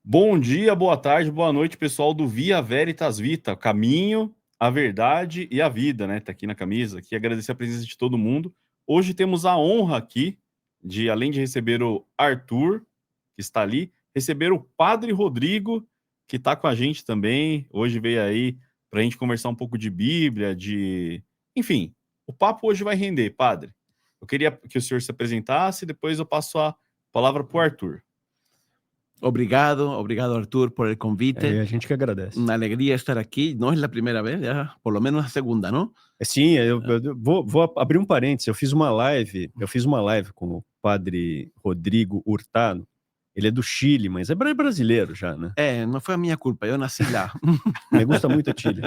Bom dia, boa tarde, boa noite, pessoal do Via Veritas Vita, caminho, a verdade e a vida, né? Tá aqui na camisa. Aqui agradecer a presença de todo mundo. Hoje temos a honra aqui de, além de receber o Arthur, que está ali, receber o Padre Rodrigo, que está com a gente também. Hoje veio aí para a gente conversar um pouco de Bíblia, Enfim, o papo hoje vai render, Padre. Eu queria que o senhor se apresentasse, depois eu passo a palavra para o Arthur. Obrigado Artur por el convite. A gente que agradece. Una alegría estar aquí. No es la primera vez, ya por lo menos la segunda, ¿no? Sim, eu vou abrir um parênteses. Eu fiz uma live com o Padre Rodrigo Hurtado. Ele é do Chile, mas é brasileiro já, né? No fue minha culpa, eu nasci lá. Me gusta muito o Chile.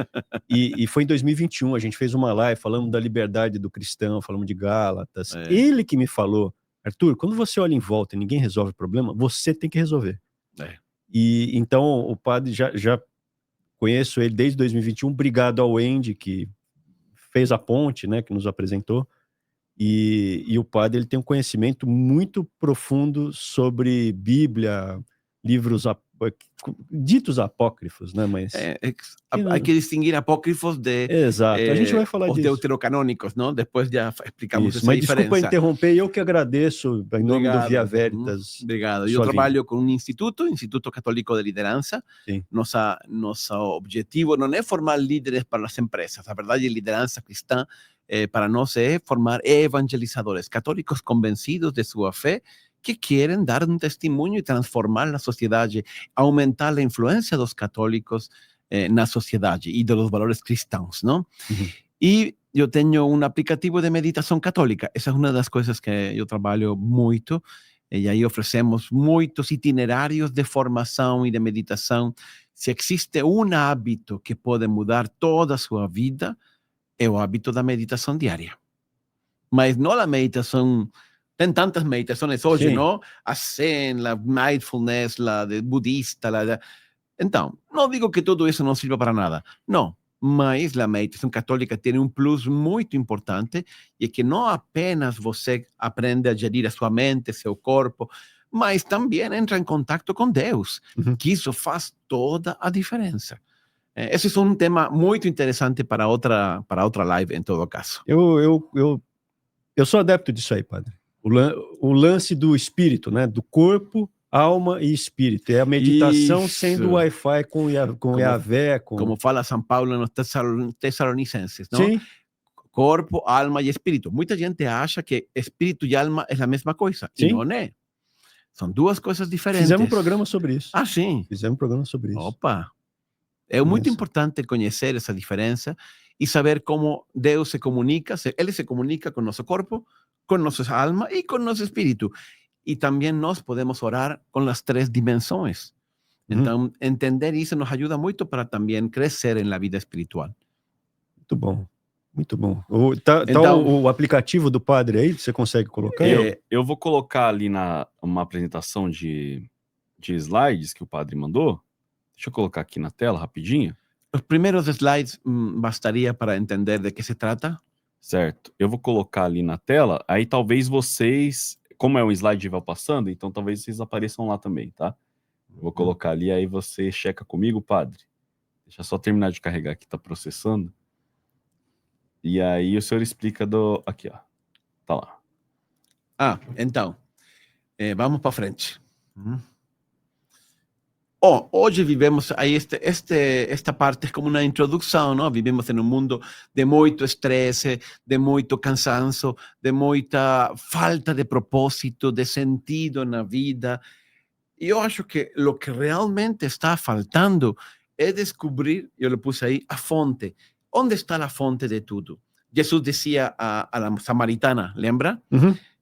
E foi em 2021, a gente fez uma live falando da liberdade do cristão, falamos de Gálatas. Ele que me falou, Arthur, quando você olha em volta e ninguém resolve o problema, você tem que resolver. E então o padre já conheço ele desde 2021. Obrigado ao Andy que fez a ponte, né, que nos apresentou. E o padre ele tem um conhecimento muito profundo sobre Bíblia, livros ditos apócrifos, né? Mas Hay que distinguir apócrifos de exato. A gente vai falar os disso. deuterocanônicos, não? Depois já explicamos Isso, essa mas diferença. Desculpa interromper, eu que agradeço em nome do Via Veritas. Obrigado. Eu trabalho com um Instituto Católico de Liderança. Sim. Nosso objetivo não é formar líderes para as empresas. A verdade, liderança cristã para nós é formar evangelizadores católicos convencidos de sua fé que querem dar um testemunho e transformar a sociedade, aumentar a influência dos católicos na sociedade e dos valores cristãos, não? Uhum. E eu tenho um aplicativo de meditação católica. Essa é uma das coisas que eu trabalho muito. E aí oferecemos muitos itinerários de formação e de meditação. Se existe um hábito que pode mudar toda a sua vida, é o hábito da meditação diária. Mas não a meditação... Tem tantas meditações hoje, não? A Zen, a Mindfulness, a budista. Então, não digo que tudo isso não sirva para nada. Não. Mas a meditação católica tem um plus muito importante e é que não apenas você aprende a gerir a sua mente, seu corpo, mas também entra em contato com Deus, que isso faz toda a diferença. Esse é um tema muito interessante para outra live, em todo caso. Eu sou adepto disso aí, padre. O lance do espírito, né? Do corpo, alma e espírito. É a meditação Isso. sendo Wi-Fi com Yahvé. Como fala São Paulo nos Tessalonicenses, não? Sim. Corpo, alma e espírito. Muita gente acha que espírito e alma é a mesma coisa. Sim. E não é. São duas coisas diferentes. Fizemos um programa sobre isso. Ah, sim? Fizemos um programa sobre isso. Opa! É muito importante conhecer essa diferença e saber como Deus se comunica. Ele se comunica com nosso corpo, com nossa alma e com nosso espírito. E também nós podemos orar com as três dimensões. Então, entender isso nos ajuda muito para também crescer na vida espiritual. Muito bom. Muito bom. Então, o aplicativo do padre aí, você consegue colocar? Eu vou colocar ali uma apresentação de slides que o padre mandou. Deixa eu colocar aqui na tela rapidinho. Os primeiros slides bastaria para entender de que se trata? Certo. Eu vou colocar ali na tela, aí talvez vocês, como é um slide de vai passando, então talvez vocês apareçam lá também, tá? Eu vou colocar ali, aí você checa comigo, padre. Deixa eu só terminar de carregar aqui, tá processando. E aí o senhor explica aqui, ó. Tá lá. Então, vamos para frente. Hoje vivemos aí esta parte é como uma introdução, não? Vivemos em um mundo de muito estresse, de muito cansaço, de muita falta de propósito, de sentido na vida. E eu acho que o que realmente está faltando é descobrir, eu le pus aí, a fonte. Onde está a fonte de tudo? Jesus dizia a samaritana, lembra?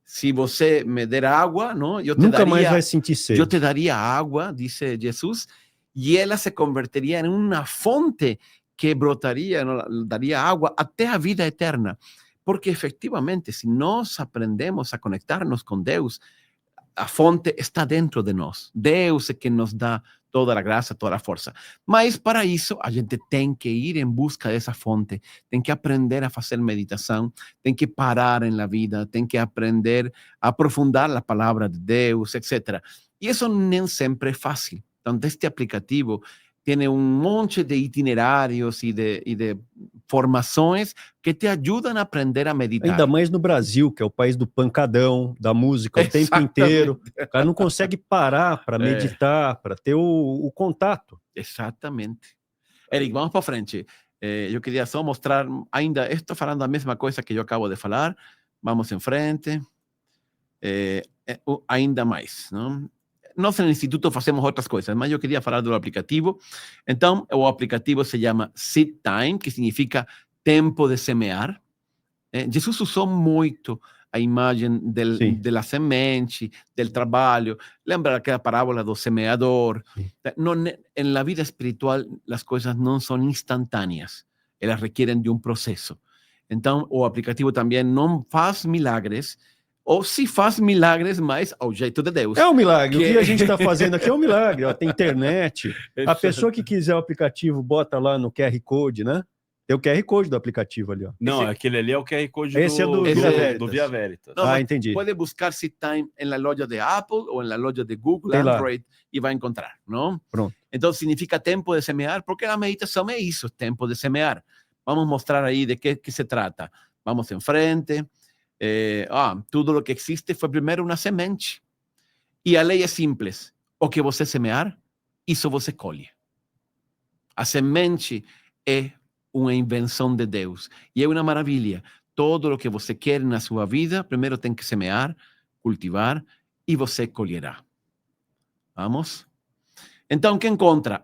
Se você me der água, não, Nunca mais vai sentir sede. Eu te daria água, disse Jesus, e ela se converteria em uma fonte que brotaria, daria água até a vida eterna. Porque, efectivamente, se nós aprendemos a conectar-nos com Deus, a fonte está dentro de nós. Deus é quem nos dá toda a graça, toda a força. Mas, para isso, a gente tem que ir em busca dessa fonte, tem que aprender a fazer meditação, tem que parar na vida, tem que aprender a aprofundar a palavra de Deus, etc. E isso nem sempre é fácil. Entonces, este aplicativo tiene un monte de itinerarios y de formaciones que te ayudan a aprender a meditar. Ainda mais no Brasil, que é o país do pancadão, da música o tempo inteiro. O cara não consegue parar para meditar, para ter o contato. Exatamente. Eric, vamos para frente. Eu queria só mostrar, ainda estou falando a mesma coisa que eu acabo de falar. Vamos em frente. Ainda mais, não? Nós no Instituto fazemos outras coisas, mas eu queria falar do aplicativo. Então, o aplicativo se chama Seed Time, que significa tempo de semear. Jesus usou muito a imagem da semente, do trabalho. Lembra aquela parábola do semeador? En la vida espiritual, as coisas não são instantâneas. Elas requerem de um processo. Então, o aplicativo também não faz milagres, ou se faz milagres, mas ao jeito de Deus. É um milagre. O que a gente está fazendo aqui é um milagre. Ó, tem internet. A pessoa que quiser o aplicativo, bota lá no QR Code, né? Tem o QR Code do aplicativo ali, ó. Não, aquele ali é o QR Code esse do Via Veritas. Não, entendi. Pode buscar Seed Time na loja de Apple ou na loja de Google, tem Android, e vai encontrar, não? Pronto. Então, significa tempo de semear, porque a meditação é isso, tempo de semear. Vamos mostrar aí de que se trata. Vamos em frente. Tudo o que existe foi primeiro uma semente. E a lei é simples. O que você semear, isso você colhe. A semente é uma invenção de Deus. E é uma maravilha. Todo o que você quer na sua vida, primeiro tem que semear, cultivar, e você colherá. Vamos? Então, o que encontra?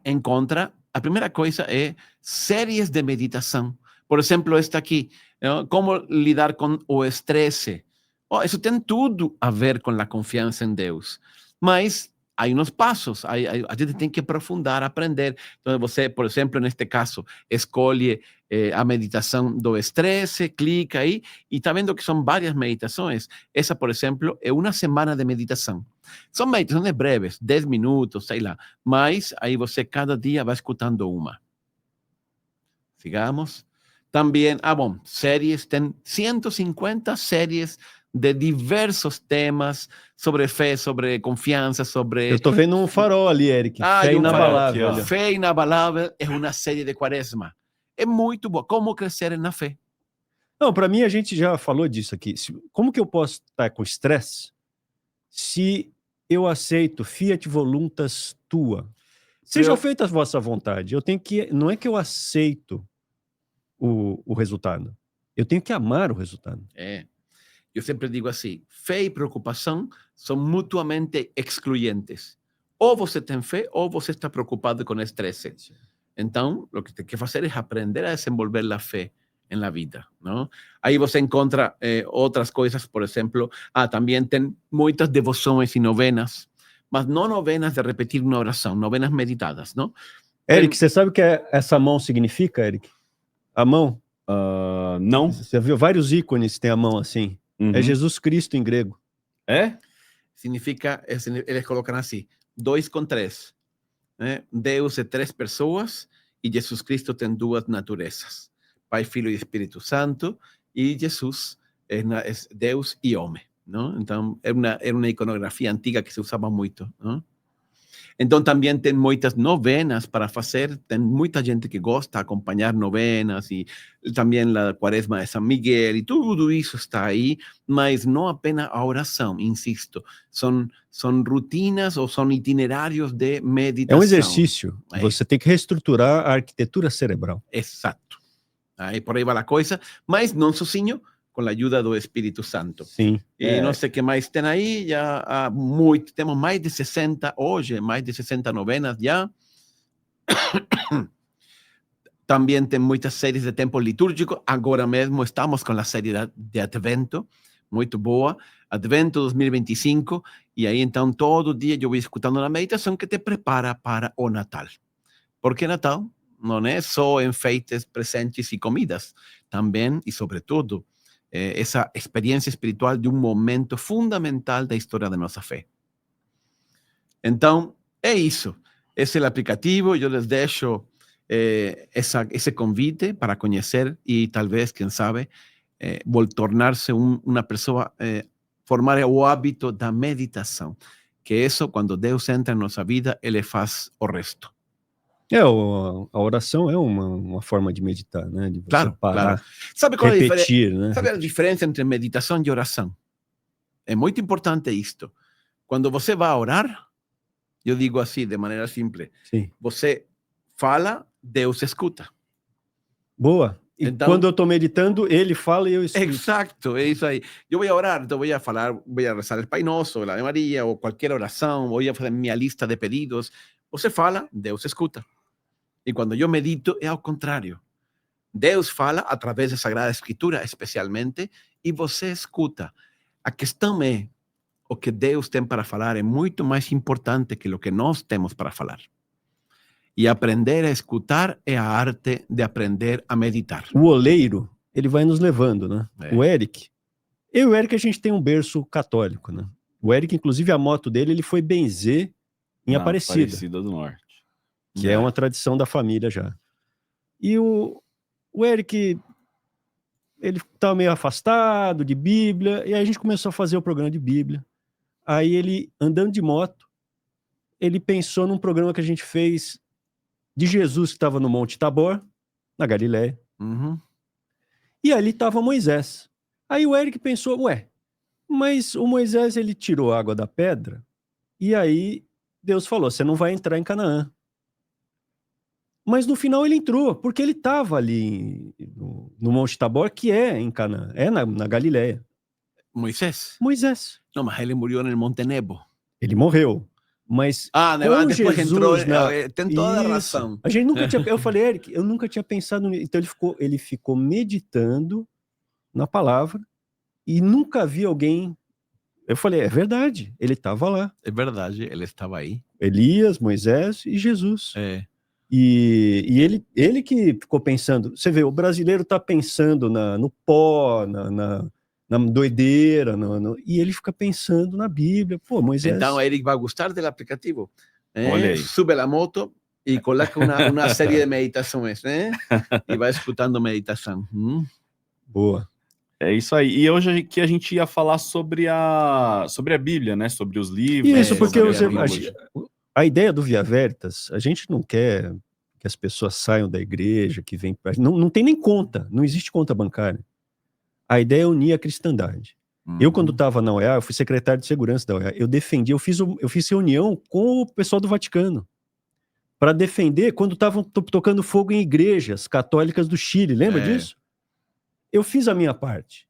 A primeira coisa é séries de meditação. Por exemplo, esta aqui, como lidar com o estresse. Isso tem tudo a ver com a confiança em Deus. Mas há uns passos, a gente tem que aprofundar, aprender. Então, você, por exemplo, neste caso, escolhe a meditação do estresse, clica aí, e está vendo que são várias meditações. Essa, por exemplo, é uma semana de meditação. São meditações breves, 10 minutos, sei lá. Mas aí você, cada dia, vai escutando uma. Sigamos. Também, séries, tem 150 séries de diversos temas sobre fé, sobre confiança, sobre... Eu tô vendo um farol ali, Eric. Fé inabalável. Aqui, Fé inabalável é uma série de Quaresma. É muito boa. Como crescer na fé. Não, para mim, a gente já falou disso aqui. Como que eu posso estar com estresse se eu aceito fiat voluntas tua? Seja feita a vossa vontade. Eu tenho que... Não é que eu aceito o resultado. Eu tenho que amar o resultado. Eu sempre digo assim, fé e preocupação são mutuamente excluyentes. Ou você tem fé, ou você está preocupado com estresse. Então, o que tem que fazer é aprender a desenvolver a fé na vida, não? Aí você encontra outras coisas, por exemplo, também tem muitas devoções e novenas, mas não novenas de repetir uma oração, novenas meditadas, não? Eric, você sabe o que essa mão significa, Eric? A mão? Não. Você viu vários ícones que tem a mão assim? Uhum. É Jesus Cristo em grego. É? Significa, eles colocam assim, 2 com 3. Né? Deus é 3 pessoas e Jesus Cristo tem 2 naturezas. Pai, Filho e Espírito Santo. E Jesus é Deus e homem. Não? Então, era uma iconografia antiga que se usava muito. Não? Então, também tem muitas novenas para fazer. Tem muita gente que gosta de acompanhar novenas e também a Quaresma de São Miguel e tudo isso está aí, mas não apenas a oração, insisto. São rotinas ou são itinerários de meditação. É um exercício. Você tem que reestruturar a arquitetura cerebral. Exato. Aí por aí vai a coisa, mas não sozinho, com a ajuda do Espírito Santo. Sim. E não sei o que mais tem aí, já temos mais de 60 hoje, mais de 60 novenas já. Também tem muitas séries de tempo litúrgico. Agora mesmo estamos com a série de Advento, muito boa. Advento 2025. E aí então todo dia eu vou escutando uma meditação que te prepara para o Natal. Porque Natal não é só enfeites, presentes e comidas. Também e sobretudo essa experiência espiritual de um momento fundamental da história da nossa fé. Então, é isso. Esse é o aplicativo. Eu les deixo esse convite para conhecer e talvez, quem sabe, tornar-se uma pessoa, formar o hábito da meditação. que isso, quando Deus entra em nossa vida, ele faz o resto. A oração é uma forma de meditar, né? De você Claro, parar, claro. Sabe qual é repetir, né? Sabe a diferença entre meditação e oração? É muito importante isto. Quando você vai orar, eu digo assim, de maneira simples, Sim. você fala, Deus escuta. Boa. E Então, quando eu estou meditando, ele fala e eu escuto. Exacto, é isso aí. Eu vou orar, então vou falar, vou rezar el Pai Nosso, a Ave Maria, ou qualquer oração, vou fazer minha lista de pedidos. Você fala, Deus escuta. E quando eu medito, é ao contrário. Deus fala através da Sagrada Escritura, especialmente, e você escuta. A questão é, o que Deus tem para falar é muito mais importante que o que nós temos para falar. E aprender a escutar é a arte de aprender a meditar. O oleiro, ele vai nos levando, né? É. O Eric, eu e o Eric, a gente tem um berço católico, né? O Eric, inclusive, a moto dele, ele foi benzer em Aparecida. Aparecida do Norte. Que é uma tradição da família já. E o Eric, ele estava meio afastado de Bíblia, e aí a gente começou a fazer o programa de Bíblia. Aí ele, andando de moto, ele pensou num programa que a gente fez de Jesus que estava no Monte Tabor, na Galileia. Uhum. E ali estava Moisés. Aí o Eric pensou, mas o Moisés, ele tirou a água da pedra, e aí Deus falou, você não vai entrar em Canaã. Mas no final ele entrou, porque ele estava ali no Monte Tabor, que é em Canaã, é na Galileia. Moisés? Moisés. Não, mas ele morreu no Monte Nebo. Ele morreu. Mas com depois Jesus entrou, tem toda a Isso. razão. A gente nunca tinha... Eu falei, Eric, eu nunca tinha pensado nisso. Então ele ficou meditando na palavra e nunca vi alguém... Eu falei, é verdade, ele estava lá. É verdade, ele estava aí. Elias, Moisés e Jesus. É. E ele que ficou pensando... Você vê, o brasileiro está pensando no pó, na doideira, e ele fica pensando na Bíblia. Pô, Moisés... Então, Eric vai gostar do aplicativo. Olha aí. Sube a moto e coloca uma série de meditações, né? E vai escutando meditação. Boa. É isso aí. E hoje aqui a gente ia falar sobre a Bíblia, né? Sobre os livros. Isso, porque sobre a ideia do Via Veritas, a gente não quer que as pessoas saiam da igreja, que vem... Não tem nem conta, não existe conta bancária. A ideia é unir a cristandade. Eu, quando estava na OEA, eu fui secretário de segurança da OEA, eu fiz reunião com o pessoal do Vaticano para defender quando estavam tocando fogo em igrejas católicas do Chile, lembra disso? Eu fiz a minha parte.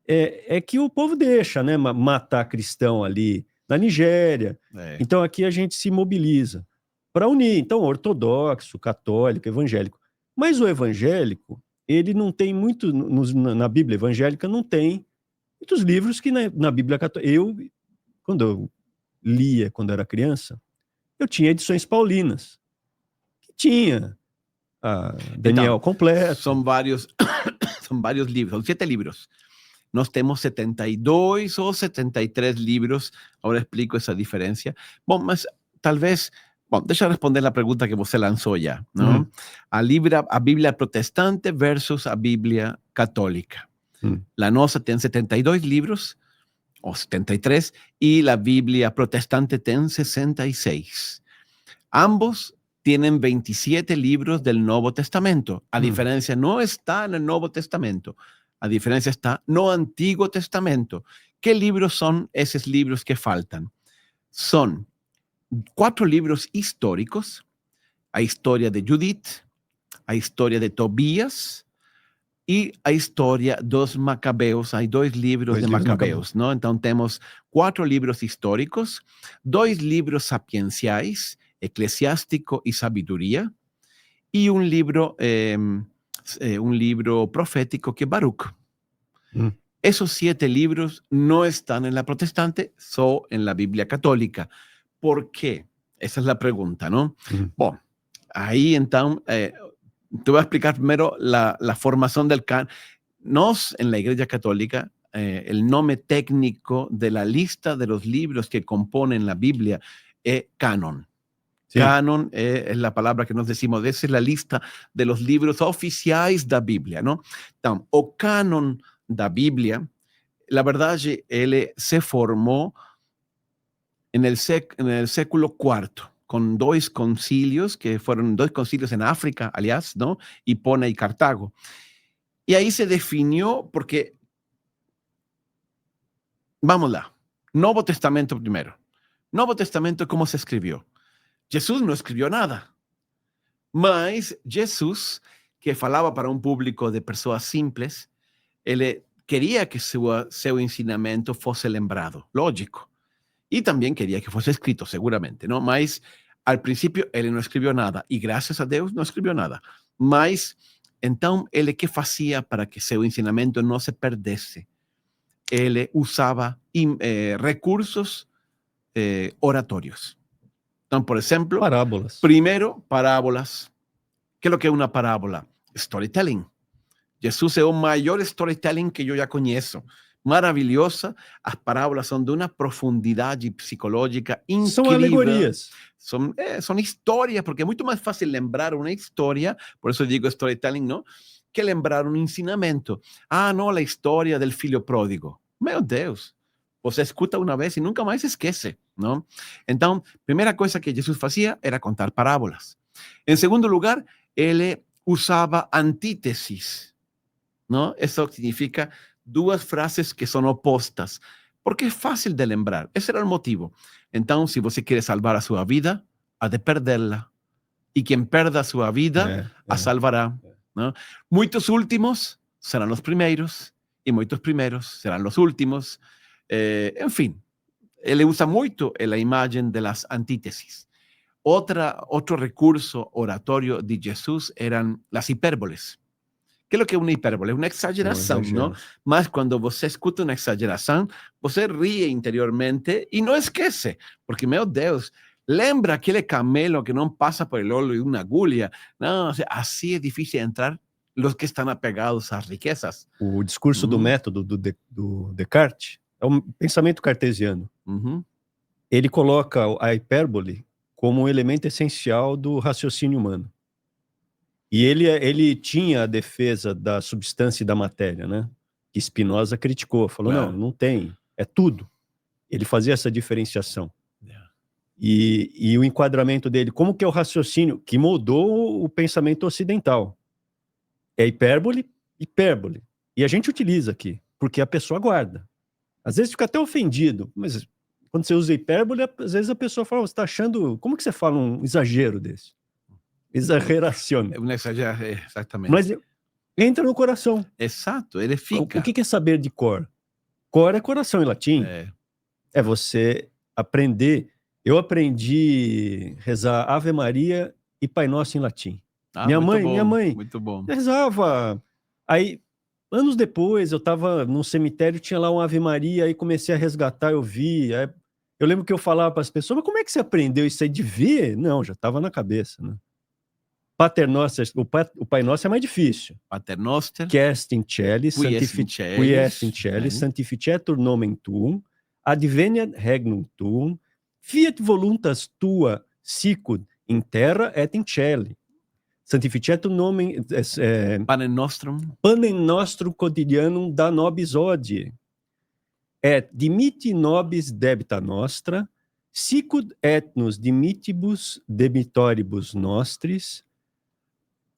É que o povo deixa, né, matar cristão ali na Nigéria. Então aqui a gente se mobiliza para unir, então, ortodoxo, católico, evangélico. Mas o evangélico, ele não tem muito, na Bíblia evangélica, não tem muitos livros que na Bíblia católica... Quando eu lia, quando era criança, eu tinha edições paulinas, que tinha Daniel completo. São vários livros, são 7 livros. Nós temos 72 ou 73 livros, agora explico essa diferença. Bom, mas talvez... Bom, deixa eu responder a pergunta que você lançou já, não? A Bíblia protestante versus a Bíblia católica. A nossa tem 72 livros, ou 73, e a Bíblia protestante tem 66. Ambos tienen 27 libros del Nuevo Testamento. A diferencia no está en el Nuevo Testamento. A diferencia está no Antiguo Testamento. ¿Qué libros son esos libros que faltan? Son 4 libros históricos. A historia de Judith, a historia de Tobías y a historia dos Macabeos. Hay 2 libros de Macabeos, ¿no? Entonces tenemos 4 libros históricos, 2 libros sapienciais, Eclesiástico y Sabiduría, y un libro profético que es Baruch. Esos 7 libros no están en la protestante, son en la Biblia católica. ¿Por qué? Esa es la pregunta, ¿no? Bueno, ahí entonces, te voy a explicar primero la formación del canon. Nos, en la Iglesia Católica, el nombre técnico de la lista de los libros que componen la Biblia es canon. Sí. Canon es la palabra que nos decimos, esa es la lista de los libros oficiales da Bíblia, ¿no? Então, o canon da Bíblia, la verdade, ele se formou en el século IV, con dos concilios, que fueron dos concilios en África, aliás, ¿no? Hipona y Cartago. Y ahí se definió, porque, vamos lá, Nuevo Testamento primero. Nuevo Testamento, ¿cómo se escribió? Jesús no escribió nada, mas Jesús, que falaba para un público de personas simples, ele quería que seu ensinamento fosse lembrado, lógico. Y también quería que fuese escrito, seguramente, ¿no? Mas al principio él no escribió nada, y gracias a Deus no escribió nada. Mas, então, ele que fazia para que seu ensinamento no se perdesse? Ele usaba recursos oratorios. Então, por ejemplo, Parábolas. primero, parábolas. ¿Qué es lo que es una parábola? Storytelling. Jesús es el mayor storytelling que yo ya conozco. Maravillosa. As parábolas são de uma profundidade psicológica incrível. São alegorias. São histórias, porque é muito mais fácil lembrar uma história, por isso eu digo storytelling, não? Que lembrar um ensinamento. Ah, não, a história del filho pródigo. Meu Deus! Você escuta uma vez e nunca mais esquece, não? Então, primeira coisa que Jesus fazia era contar parábolas. Em segundo lugar, ele usava antíteses, não? Isso significa duas frases que são opostas, porque é fácil de lembrar. Esse era o motivo. Então, se você quer salvar a sua vida, há de perdê-la. E quem perda a sua vida, a salvará. Não? Muitos últimos serão os primeiros, e muitos primeiros serão os últimos. Enfim, ele usa muito a imagem das antíteses. Outro recurso oratório de Jesus eram as hipérboles. Que é o que é uma hipérbole? É uma exageração, não? Mas quando você escuta uma exageração, você ri interiormente e não esquece. Porque, meu Deus, lembra aquele camelo que não passa por el olho de uma agulha? Não, assim é difícil entrar os que estão apegados às riquezas. O discurso do método do Descartes é um pensamento cartesiano. Ele coloca a hipérbole como um elemento essencial do raciocínio humano. E ele tinha a defesa da substância e da matéria, né? Que Spinoza criticou, falou, não tem, é tudo. Ele fazia essa diferenciação. E o enquadramento dele, como que é o raciocínio que moldou o pensamento ocidental? É hipérbole, hipérbole. E a gente utiliza aqui, porque a pessoa guarda. Às vezes fica até ofendido, mas quando você usa hipérbole, às vezes a pessoa fala, você está achando, como que você fala um exagero desse? Exageração. Exatamente. Mas entra no coração. Exato, ele fica. O que é saber de cor? Cor é coração em latim. É você aprender. Eu aprendi rezar Ave Maria e Pai Nosso em latim. Minha mãe muito bom. rezava. Aí, anos depois, eu estava num cemitério, tinha lá um Ave Maria, aí comecei a resgatar, eu vi. Aí, eu lembro que eu falava para as pessoas, mas como é que você aprendeu isso aí de ver? Não, já estava na cabeça, né? Pater Noster, o Pai Nosso é mais difícil. Pater Noster, qui est in caeli, sanctificetur nomen tuum, adveniat regnum tuum, fiat voluntas tua sicut in terra et in caeli. Sanctificetur nomen panem nostrum quotidianum da nobis hodie. Et dimitti nobis debita nostra, sicut et nos dimitibus debitoribus nostris,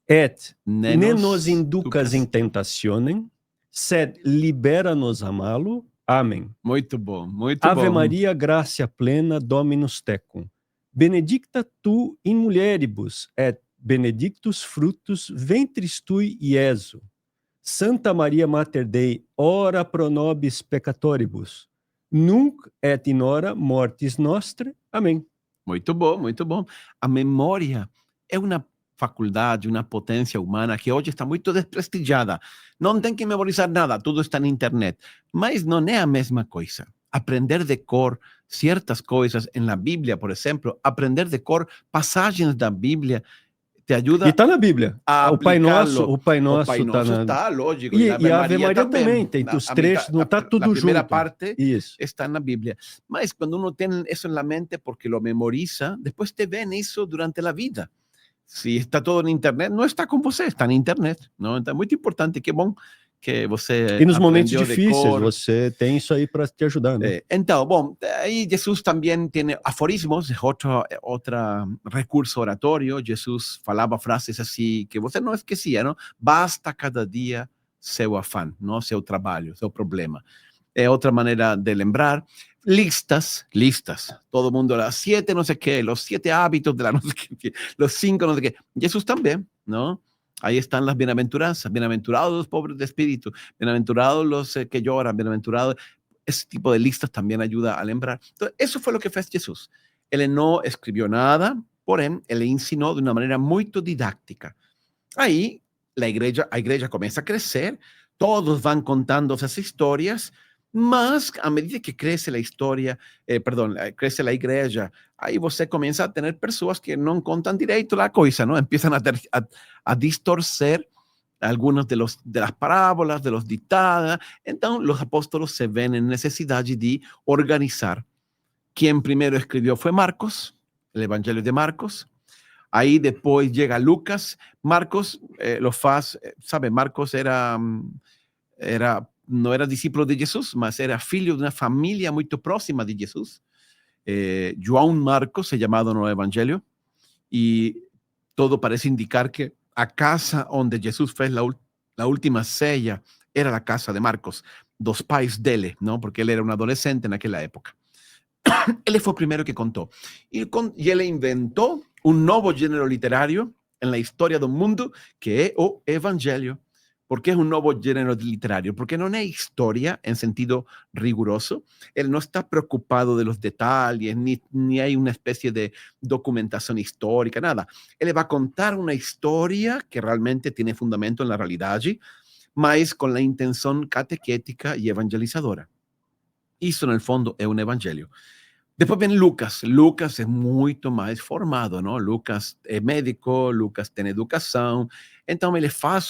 et ne nos inducas in tentationem, sed libera-nos a malo. Amém. Muito bom, muito Ave bom. Maria, gracia plena, Dominus tecum. Benedicta tu in mulieribus, et benedictus fructus ventris tui, Iesu. Santa Maria Mater Dei, ora pro nobis peccatoribus, nunc et in hora mortis nostre. Amém. Muito bom, muito bom. A memória é uma faculdade, uma potência humana que hoje está muito desprestigiada. Não tem que memorizar nada, tudo está na internet. Mas não é a mesma coisa. Aprender de cor certas coisas na Bíblia, por exemplo, aprender de cor passagens da Bíblia te ajuda. E está na Bíblia. O Pai Nosso está na... lógico. E a Ave Maria também tem os trechos, não está tudo junto. A primeira parte está na Bíblia. Mas quando uno tem isso na mente, porque lo memoriza, depois te vê isso durante a vida. Se está todo na internet, não está com você, está na internet. Não? Então é muito importante, que bom que você E nos momentos aprendeu de difíceis, cor. você tem isso aí para te ajudar, né? Então, bom, aí Jesus também tem aforismos, é outro recurso oratório. Jesus falava frases assim que você não esquecia, não? Basta cada dia seu afã, não? Seu trabalho, seu problema. É outra maneira de lembrar. Listas, todo mundo, las 7 no sé qué, los 7 hábitos de la no sé qué, los 5 no sé qué. Jesús también, ¿no? Ahí están las bienaventuranzas, bienaventurados los pobres de espíritu, bienaventurados los que lloran, bienaventurados. Ese tipo de listas también ayuda a lembrar. Entonces, eso fue lo que fez Jesús. Él no escribió nada, porém, él ensinó de una manera muy didáctica. Ahí a igreja começa a crescer, todos vão contando essas histórias, mas à medida que cresce a história, cresce a igreja, aí você começa a ter pessoas que não contam direito a coisa, não? Empiezam a distorcer algunas de las parábolas, de los ditadas. Então, los apóstolos se ven en necesidade de organizar. Quien primero escribió fue Marcos, el Evangelio de Marcos. Ahí después llega Lucas. Marcos lo faz, sabe, Marcos no era discípulo de Jesús, mas era filho de una familia muy próxima de Jesús. João Marcos se llamado no Evangelio, y todo parece indicar que a casa donde Jesús fez la última ceia era la casa de Marcos, dos pais dele, ¿no? Porque él era un adolescente en aquella época. Él fue el primero que contó. Y él inventó un nuevo género literario en la historia del mundo, que es o Evangelio. ¿Por qué es un nuevo género literario? Porque no es historia en sentido riguroso. Él no está preocupado de los detalles, ni hay una especie de documentación histórica, nada. Él va a contar una historia que realmente tiene fundamento en la realidad, mas con la intención catequética y evangelizadora. Eso, en el fondo, es un evangelio. Después viene Lucas. Lucas es mucho más formado, ¿no? Lucas es médico, Lucas tiene educación. Entonces, él faz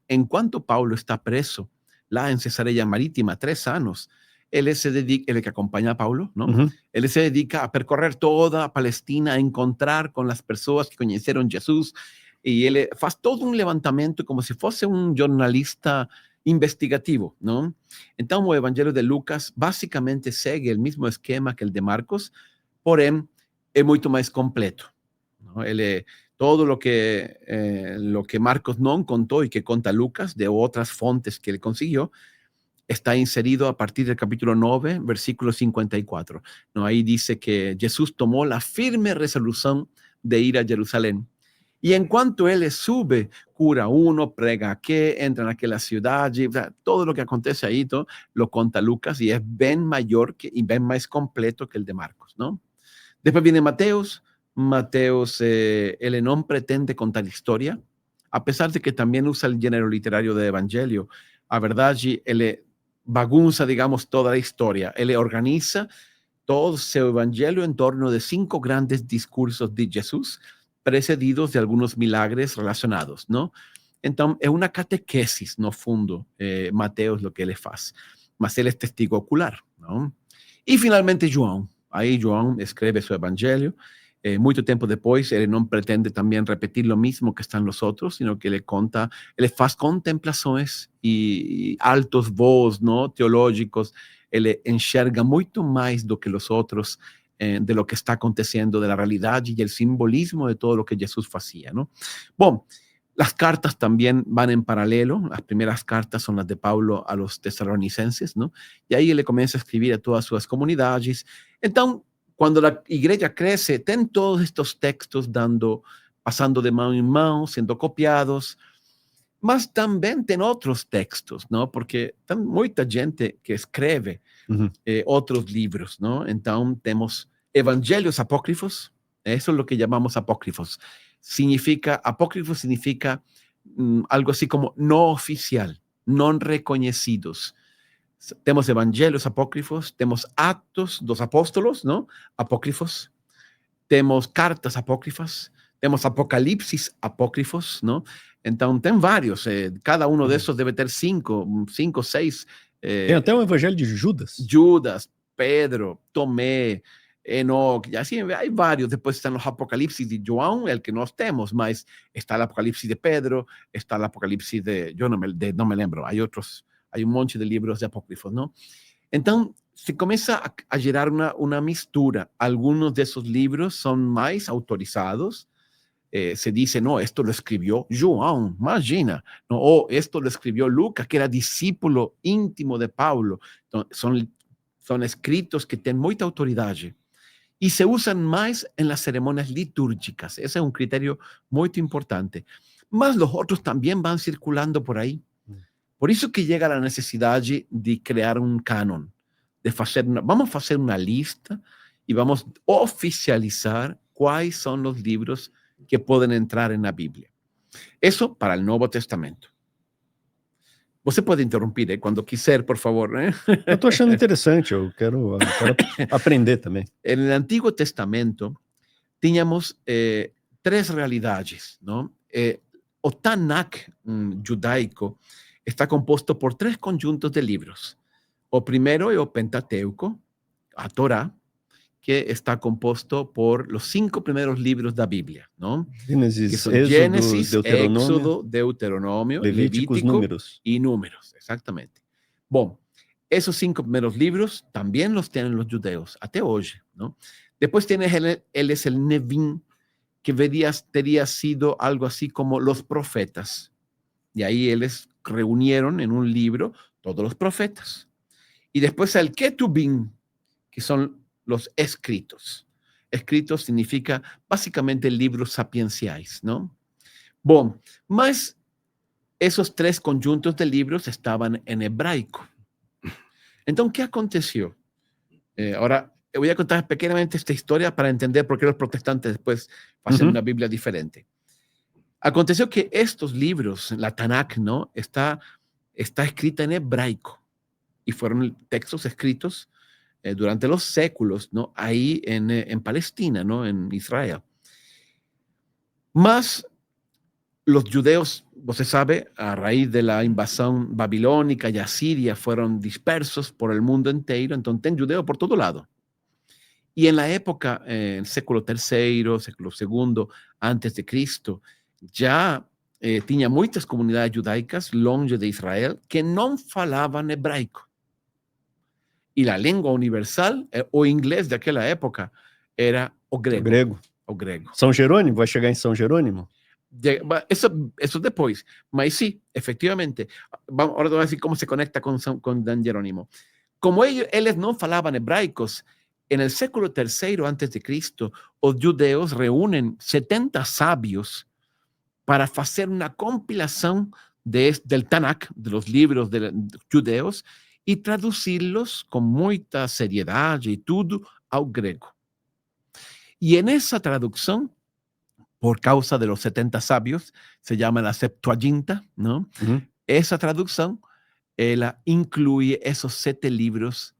en cuanto Paulo está preso, lá en Cesarea Marítima, 3 años, él se dedica, él que acompaña a Paulo, ¿no? Él se dedica a percorrer toda Palestina, a encontrar con las personas que conocieron Jesús, y él faz todo un levantamiento como si fuese un jornalista investigativo, ¿no? Entonces, el Evangelio de Lucas básicamente sigue el mismo esquema que el de Marcos, porém es mucho más completo, ¿no? Todo lo que Marcos no contó y que conta Lucas de otras fuentes que él consiguió, está inserido a partir del capítulo 9, versículo 54. ¿No? Ahí dice que Jesús tomó la firme resolución de ir a Jerusalén. Y en cuanto él sube, cura uno, prega aquí, entra en aquella ciudad, todo lo que acontece ahí, todo, lo conta Lucas, y es bien mayor y bien más completo que el de Marcos, ¿no? Después viene Mateos. Mateos, él no pretende contar historia, a pesar de que también usa el género literario de evangelio. A verdad, él bagunza, digamos, toda la historia. Él organiza todo su evangelio en torno de 5 grandes discursos de Jesús, precedidos de algunos milagres relacionados, ¿no? Entonces, es una catequesis, no fundo, Mateos lo que él hace, mas él es testigo ocular, ¿no? Y finalmente João. Ahí João escribe su evangelio. Mucho tiempo después, él no pretende también repetir lo mismo que están los otros, sino que le conta, él hace contemplaciones y altos voos, ¿no? Teológicos. Él enxerga mucho más do que los otros, de lo que está aconteciendo, de la realidad y el simbolismo de todo lo que Jesús hacía, ¿no? Bueno, las cartas también van en paralelo. Las primeras cartas son las de Pablo a los tesalonicenses, ¿no? Y ahí él comienza a escribir a todas sus comunidades. Entonces, cuando la iglesia crece, ten todos estos textos pasando de mano en mano, siendo copiados, mas también ten otros textos, ¿no? Porque hay mucha gente que escribe otros libros, ¿no? Entonces, tenemos evangelios apócrifos. Eso es lo que llamamos apócrifos. Apócrifo significa algo así como no oficial, no reconocidos. Tenemos evangelios apócrifos, tenemos actos dos apóstolos, ¿no? Apócrifos. Tenemos cartas apócrifas, tenemos apocalipsis apócrifos, ¿no? Entonces, tem varios. Cada uno de esos debe ter 5, 6. Tem até o evangelho de Judas. Judas, Pedro, Tomé, Enoch, y así hay varios. Después están los Apocalipsis de João, el que nós temos, mas está el Apocalipsis de Pedro, está el Apocalipsis de, yo no me lembro, hay otros, hay un monte de libros de apócrifos, ¿no? Entonces, se comienza a gerar una mistura. Algunos de esos libros son más autorizados. Se dice, no, esto lo escribió João, imagina, no, o esto lo escribió Lucas, que era discípulo íntimo de Pablo. Entonces, son escritos que tienen mucha autoridad y se usan más en las ceremonias litúrgicas. Ese es un criterio muy importante. Mas los otros también van circulando por ahí. Por eso que llega la necesidad de crear un canon, vamos a hacer una lista y vamos a oficializar cuáles son los libros que pueden entrar en la Biblia. Eso para el Nuevo Testamento. Você pode interromper quando quiser, por favor, né? Eu estou achando interessante, eu quero aprender também. No Antigo Testamento, tínhamos três realidades, não? O Tanakh judaico está composto por três conjuntos de livros. O primeiro é o Pentateuco, a Torá, que está composto por los 5 primeros libros da Bíblia, ¿no? Gênesis, Génesis, Deuteronômio, Éxodo, Deuteronômio, Levítico Levítico y Números, exactamente. Bom, esos 5 primeros libros también los tienen los judeos, hasta hoy, ¿no? Después tienes él es el Nevim, que tería sido algo así como los profetas. Y ahí ellos reunieron en un libro todos los profetas. Y después el Ketubim, que son los escritos. Escritos significa básicamente libros sapienciais, ¿no? Bom, mas esos 3 conjuntos de libros estaban en hebraico. Entonces, ¿qué aconteció? Ahora, voy a contar pequeñamente esta historia para entender por qué los protestantes después hacen una Biblia diferente. Aconteció que estos libros, la Tanakh, ¿no? Está escrita en hebraico y fueron textos escritos durante los séculos, ¿no? Ahí en Palestina, ¿no? En Israel. Mas los judeos, usted sabe, a raíz de la invasión babilónica y asiria, fueron dispersos por el mundo entero, entonces hay judeos por todo lado. Y en la época, en el século III, século II, antes de Cristo, ya tenía muchas comunidades judaicas longe de Israel que no falaban hebraico. Y la lengua universal, o inglês daquela época, era o grego. O grego. São Jerônimo, vai chegar em São Jerônimo? Eso después. Mas sí, efectivamente. Ahora te voy a decir cómo se conecta con Dan Jerónimo. Como ellos no falaban hebraicos, en el século III antes de Cristo, los judeos reúnen 70 sabios para hacer una compilación del Tanakh, de los libros de los judeos, y traducirlos con mucha seriedad y todo al griego. Y en esa traducción, por causa de los 70 sabios, se llama la Septuaginta, ¿no? Esa traducción, ella incluye esos 7 libros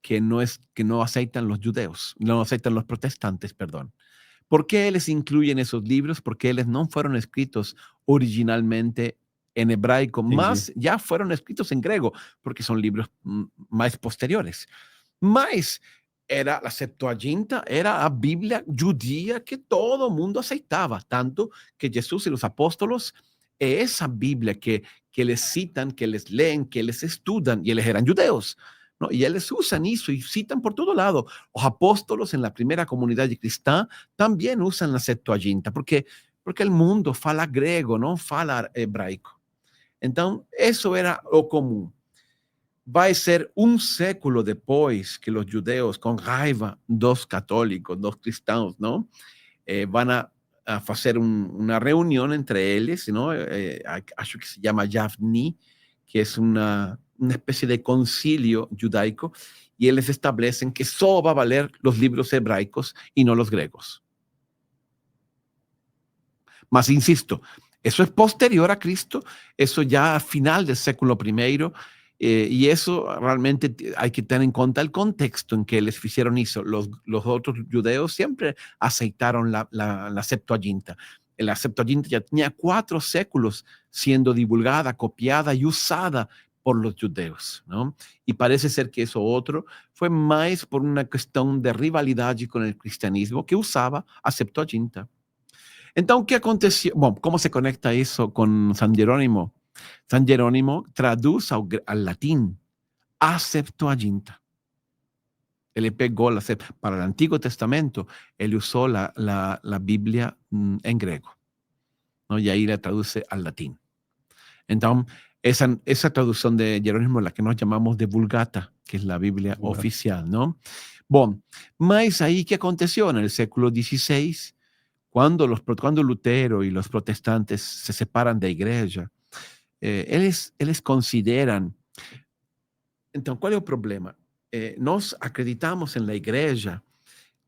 que no aceitan los judeos, no aceitan los protestantes, perdón. ¿Por qué ellos incluyen esos libros? Porque ellos no fueron escritos originalmente en hebraico, más ya fueron escritos en griego, porque son libros más posteriores. Mas era la Septuaginta, era la Biblia judía que todo el mundo aceitaba, tanto que Jesús y los apóstolos, esa Biblia que les citan, que les leen, que les estudian, y ellos eran judeos, ¿no? Y ellos usan eso y citan por todo lado. Los apóstolos en la primera comunidad cristiana también usan la Septuaginta, porque el mundo fala griego, no fala hebraico. Entonces, eso era lo común. Va a ser un século después que los judeos, con raiva dos católicos, dos cristianos, ¿no? Van a hacer una reunión entre ellos, ¿no? Acho que se llama Yavni, que es una especie de concilio judaico, y ellos establecen que solo va a valer los libros hebraicos y no los griegos. Mas, insisto, eso es posterior a Cristo, eso ya a final del século I, y eso realmente hay que tener en cuenta el contexto en que les hicieron eso. Los otros judeos siempre aceitaron la Septuaginta. La Septuaginta ya tenía 4 séculos siendo divulgada, copiada y usada por los judeos, ¿no? Y parece ser que eso otro fue más por una cuestión de rivalidad con el cristianismo que usaba a Septuaginta. Entonces, ¿qué aconteció? Bueno, ¿cómo se conecta eso con San Jerónimo? San Jerónimo traduce al latín a Septuaginta. Él pegó para el Antiguo Testamento, él usó la Biblia en griego, ¿no? Y ahí la traduce al latín. Entonces, esa traducción de Jerónimo es la que nos llamamos de Vulgata, que es la Biblia oficial, ¿no? Bueno, más ahí, ¿qué aconteció en el século XVI? Cuando Lutero y los protestantes se separan de iglesia, ellos consideran, entonces, ¿cuál es el problema? Nos acreditamos en la iglesia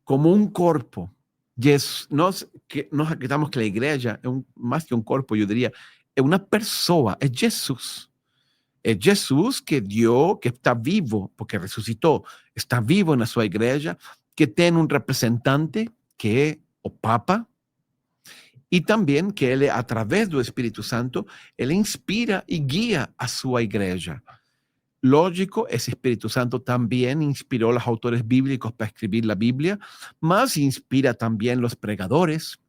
como un cuerpo. Nos acreditamos que la iglesia es más que un cuerpo, yo diría, es una persona, es Jesús. Es Jesús que está vivo, porque resucitó, está vivo en su iglesia, que tiene un representante que es o Papa, y también que él, a través del Espíritu Santo, él inspira y guía a su iglesia. Lógico, ese Espíritu Santo también inspiró a los autores bíblicos para escribir la Biblia, más inspira también los pregadores,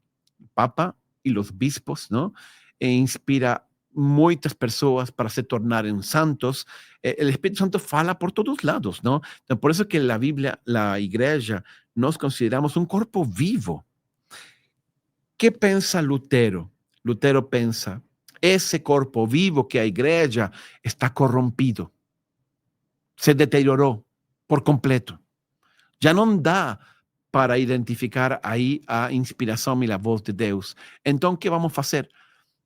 el Papa y los obispos, ¿no? E inspira muchas personas para se tornar en santos. El Espíritu Santo fala por todos lados, ¿no? Entonces, por eso que la Biblia, la iglesia, nos consideramos un cuerpo vivo. ¿Qué piensa Lutero? Lutero piensa, ese cuerpo vivo que la iglesia está corrompido. Se deterioró por completo. Ya no da para identificar ahí a inspiración y la voz de Dios. Entonces, ¿qué vamos a hacer?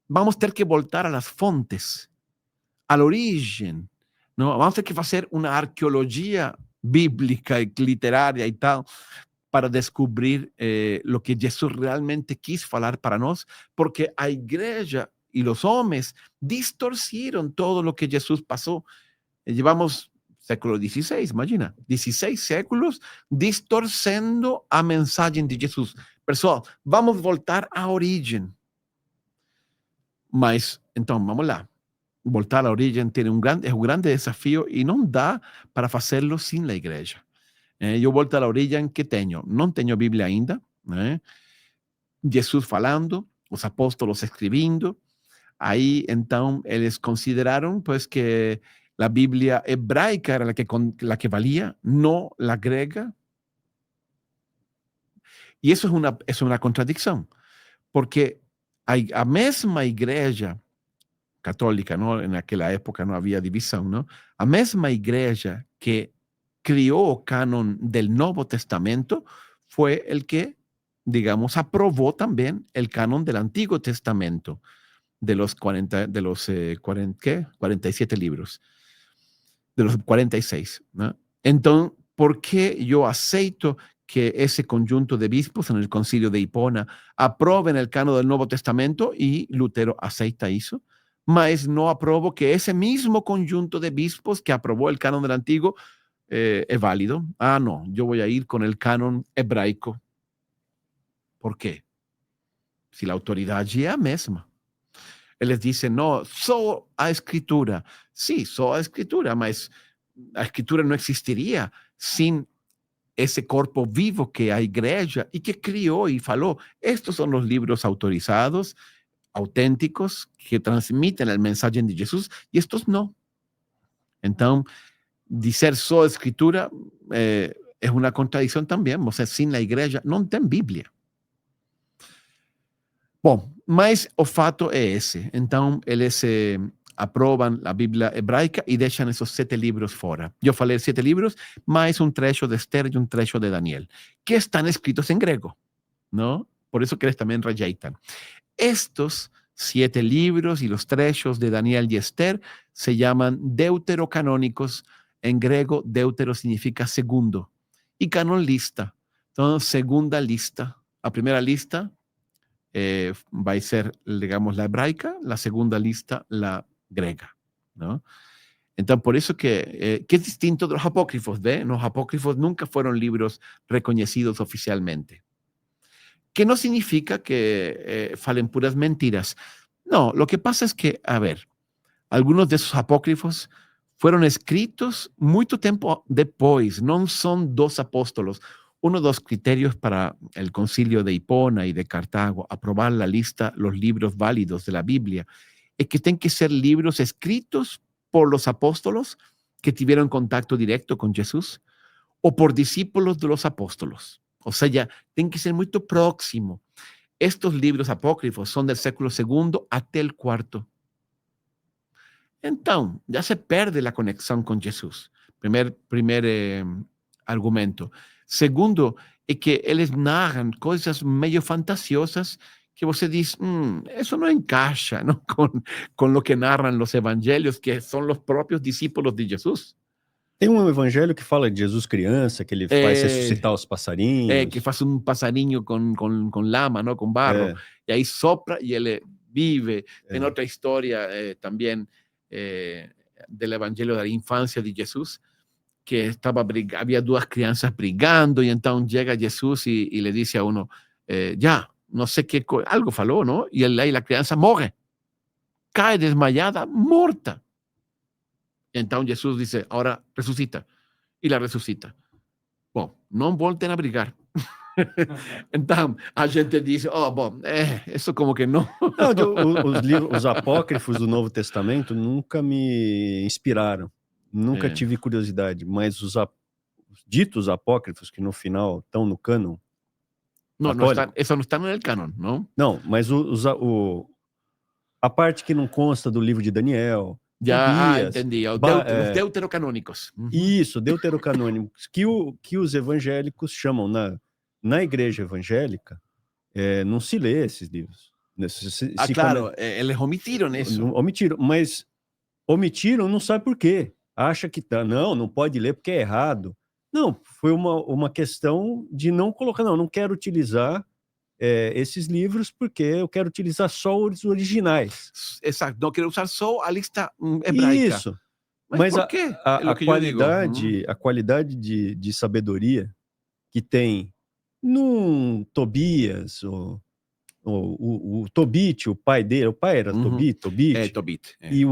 Vamos a tener que voltar a las fuentes, al origen, ¿no? Vamos a tener que hacer una arqueología bíblica y literaria y tal para descubrir lo que Jesús realmente quiso hablar para nosotros, porque la iglesia y los hombres distorcieron todo lo que Jesús pasó. Llevamos século XVI, imagina, 16 séculos distorcendo a mensaje de Jesús. Pessoal, vamos a voltar a origen. Mas, entonces, vamos lá. Voltar a origen es un grande desafío y no da para hacerlo sin la iglesia. Yo volto a la origen que tengo. No tengo Biblia ainda. Jesús falando, los apóstolos escribiendo. Ahí, entonces, ellos consideraron pues que la Biblia hebraica era la que valía, no la griega. Y eso es una contradicción, porque a mesma iglesia católica, ¿no? En aquella época no había división, ¿no? A mesma iglesia que crió el canon del Nuevo Testamento fue el que, digamos, aprobó también el canon del Antiguo Testamento, de los 47 libros, de los 46, ¿no? Entonces, ¿por qué yo acepto que ese conjunto de obispos en el concilio de Hipona aprueben el canon del Nuevo Testamento y Lutero acepta eso? Mas no apruebo que ese mismo conjunto de obispos que aprobó el canon del Antiguo es válido. Ah, no, yo voy a ir con el canon hebraico. ¿Por qué? Si la autoridad ya es la misma. Él les dice, no, solo a escritura. Sí, solo a escritura, mas la escritura no existiría sin ese cuerpo vivo que hay iglesia y que crió y faló. Estos son los libros autorizados, auténticos, que transmiten el mensaje de Jesús y estos no. Entonces, decir solo escritura es una contradicción también. O sea, sin la iglesia no tem Biblia. Bom, mas o fato é esse. Então, eles aprovam a Bíblia hebraica e deixam esses 7 livros fora. Eu falei 7 livros, mais um trecho de Esther e um trecho de Daniel, que estão escritos em grego, não? Por isso que eles também rejeitam. Estos 7 libros y los trechos de Daniel y Esther se llaman deuterocanónicos. En griego, deutero significa segundo. Y canon lista. Entonces, segunda lista. La primera lista va a ser, digamos, la hebraica, la segunda lista, la griega, ¿no? Entonces, por eso que es distinto de los apócrifos, ¿ve? Los apócrifos nunca fueron libros reconocidos oficialmente. Que no significa que falen puras mentiras. No, lo que pasa es que, a ver, algunos de esos apócrifos foram escritos muito tempo depois, não são dos apóstolos. Um dos critérios para o concílio de Hipona e de Cartago aprovar a lista, os livros válidos da Bíblia, é que tem que ser livros escritos por los apóstolos que tiveram contato direto com Jesus ou por discípulos de los apóstolos. Ou seja, tem que ser muito próximo. Estes livros apócrifos são do século II até o IV. Então, já se perde a conexão com Jesus. Primeiro argumento. Segundo, é que eles narram coisas meio fantasiosas que você diz, isso não encaixa, não, com o que narram os evangelhos, que são os próprios discípulos de Jesus. Tem um evangelho que fala de Jesus criança, que ele faz ressuscitar os passarinhos. Que faz um passarinho com lama, não, com barro, e aí sopra e ele vive. Tem outra história também do evangelho da infância de Jesus, que havia duas crianças brigando, e então chega Jesus e lhe diz a uno, já, não sei que, algo falou, não? E aí a criança morre, cai desmaiada, morta. Então Jesus diz, agora ressuscita, e la ressuscita. Bom, não voltem a brigar. Então, a gente diz, isso como que não. Os apócrifos do Novo Testamento nunca me inspiraram. Nunca tive curiosidade, mas os ditos apócrifos que no final estão no cânon. Não estão no cânon, não? Não, mas a parte que não consta do livro de Daniel. Já entendi. Os deuterocanônicos. Isso, deuterocanônicos, que os evangélicos chamam na igreja evangélica, não se lê esses livros. Claro, eles omitiram isso. Omitiram, mas omitiram, não sabe por quê. Acha que não pode ler porque é errado. Não, foi uma questão de não colocar, não quero utilizar esses livros porque eu quero utilizar só os originais. Exato, não quero usar só a lista hebraica. Isso. Mas por quê? A qualidade de sabedoria que tem num Tobias, o Tobit, o pai dele, o pai era Tobit. Tobit. E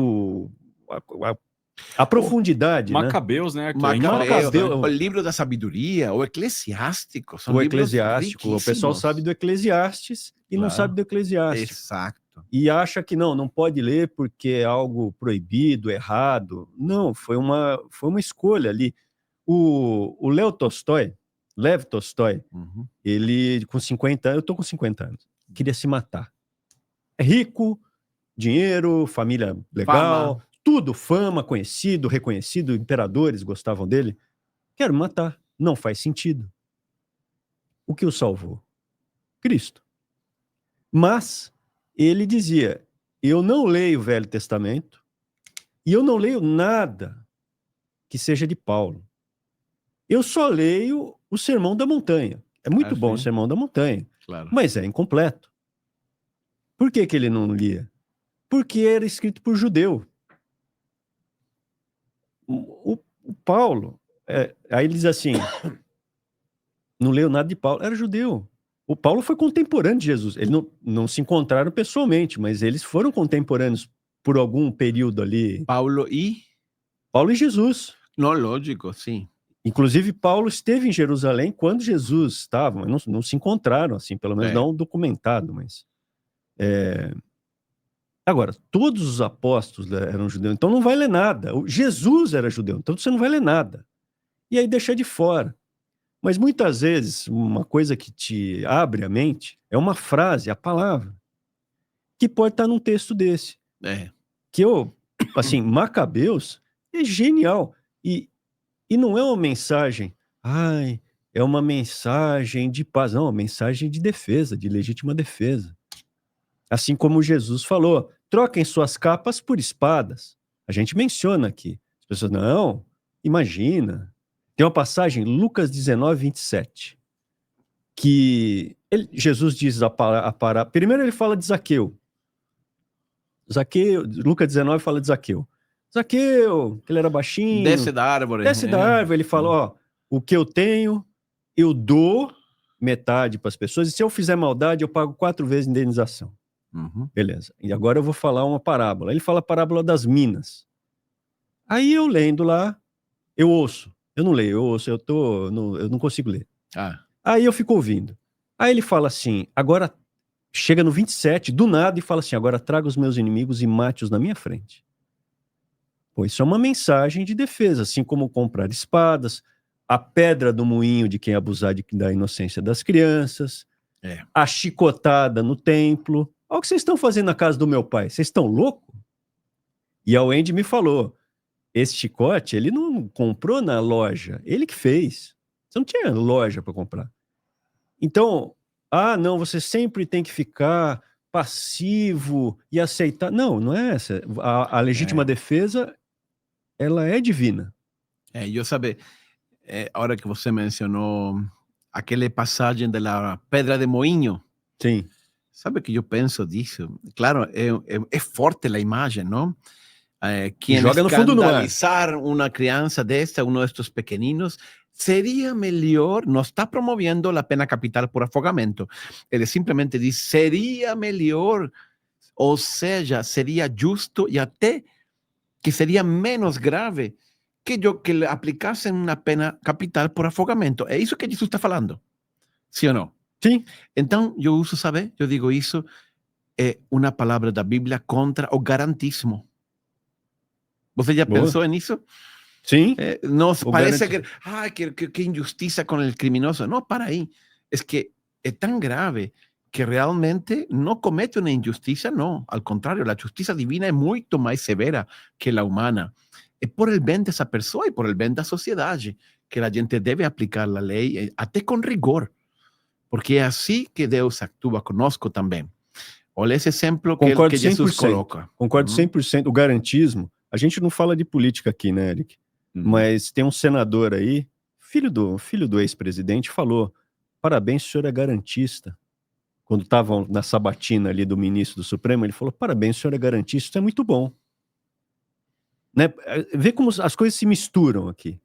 a profundidade, Macabeus, né? Macabeus, o livro da sabedoria, o Eclesiástico. O Eclesiástico, o pessoal sabe do Eclesiastes e não sabe do Eclesiástico. Exato. E acha que não pode ler porque é algo proibido, errado. Não, foi uma escolha ali. O Lev Tolstói, ele com 50 anos, eu tô com 50 anos, queria se matar. É rico, dinheiro, família legal, tudo, fama, conhecido, reconhecido, imperadores gostavam dele. Quero me matar. Não faz sentido. O que o salvou? Cristo. Mas ele dizia, eu não leio o Velho Testamento e eu não leio nada que seja de Paulo. Eu só leio o Sermão da Montanha. É muito bom o Sermão da Montanha, mas é incompleto. Por que ele não lia? Porque era escrito por judeu. O Paulo, aí ele diz assim, não leu nada de Paulo, era judeu. O Paulo foi contemporâneo de Jesus. Eles não se encontraram pessoalmente, mas eles foram contemporâneos por algum período ali. Paulo e Jesus. Não, lógico, sim. Inclusive, Paulo esteve em Jerusalém quando Jesus estava, mas não se encontraram, assim, pelo menos não documentado, mas... Agora, todos os apóstolos eram judeus, então não vai ler nada. Jesus era judeu, então você não vai ler nada. E aí deixa de fora. Mas muitas vezes, uma coisa que te abre a mente é uma frase, a palavra, que pode estar num texto desse. Que assim, Macabeus é genial. E não é uma mensagem, é uma mensagem de paz. Não, é uma mensagem de defesa, de legítima defesa. Assim como Jesus falou, troquem suas capas por espadas. A gente menciona aqui. As pessoas, não, imagina. Tem uma passagem, Lucas 19, 27, que Jesus diz primeiro ele fala de Zaqueu. Lucas 19 fala de Zaqueu. Zaqueu, que ele era baixinho. Desce da árvore. Ele fala, o que eu tenho, eu dou metade para as pessoas, e se eu fizer maldade, eu pago 4 vezes a indenização. Beleza. E agora eu vou falar uma parábola. Ele fala a parábola das minas. Aí eu lendo lá, eu ouço. Eu não leio, eu ouço, eu não consigo ler. Ah, Aí eu fico ouvindo. Aí ele fala assim, agora chega no 27, do nada, e fala assim, agora traga os meus inimigos e mate-os na minha frente. Pô, isso é uma mensagem de defesa, assim como comprar espadas, a pedra do moinho de quem abusar da inocência das crianças, é. a chicotada no templo. Olha o que vocês estão fazendo na casa do meu pai. Vocês estão loucos? E a Wendy me falou, esse chicote, ele não comprou na loja, ele que fez. Você não tinha loja para comprar. Então, não, você sempre tem que ficar passivo e aceitar. Não, não é essa. A legítima defesa, ela é divina. Eu sabe, ahora que você mencionou aquela passagem da pedra de moinho, Sim. sabe que eu penso disso? Claro, é forte a imagem, não? Quem Joga no fundo do mar. escandalizar uma criança desta, um destes pequeninos, seria melhor, não está promovendo a pena capital por afogamento. Ele simplesmente diz, seria melhor, ou seja, seria justo e até que seria menos grave que le aplicassem uma pena capital por afogamento. É isso que Jesus está falando. Sim ou não? Sim. Então, eu uso, sabe? Eu digo isso, é uma palavra da Bíblia contra o garantismo. Você já Boa. pensou nisso? Sim. Nos parece que injustiça com o criminoso. Não, para aí. É que é tão grave que realmente não comete uma injustiça, não. Ao contrário, a justiça divina é muito mais severa que a humana. É por el bem dessa pessoa e por el bem da sociedade que a gente deve aplicar a lei, até com rigor. Porque é assim que Deus atua conosco também. Olha esse exemplo que Jesus coloca. Concordo 100%. O garantismo, a gente não fala de política aqui, né, Eric? Mas tem um senador aí, filho do ex-presidente, falou, parabéns, o senhor é garantista. Quando estavam na sabatina ali do ministro do Supremo, ele falou, parabéns, o senhor é garantista, isso é muito bom. Né? Vê como as coisas se misturam aqui.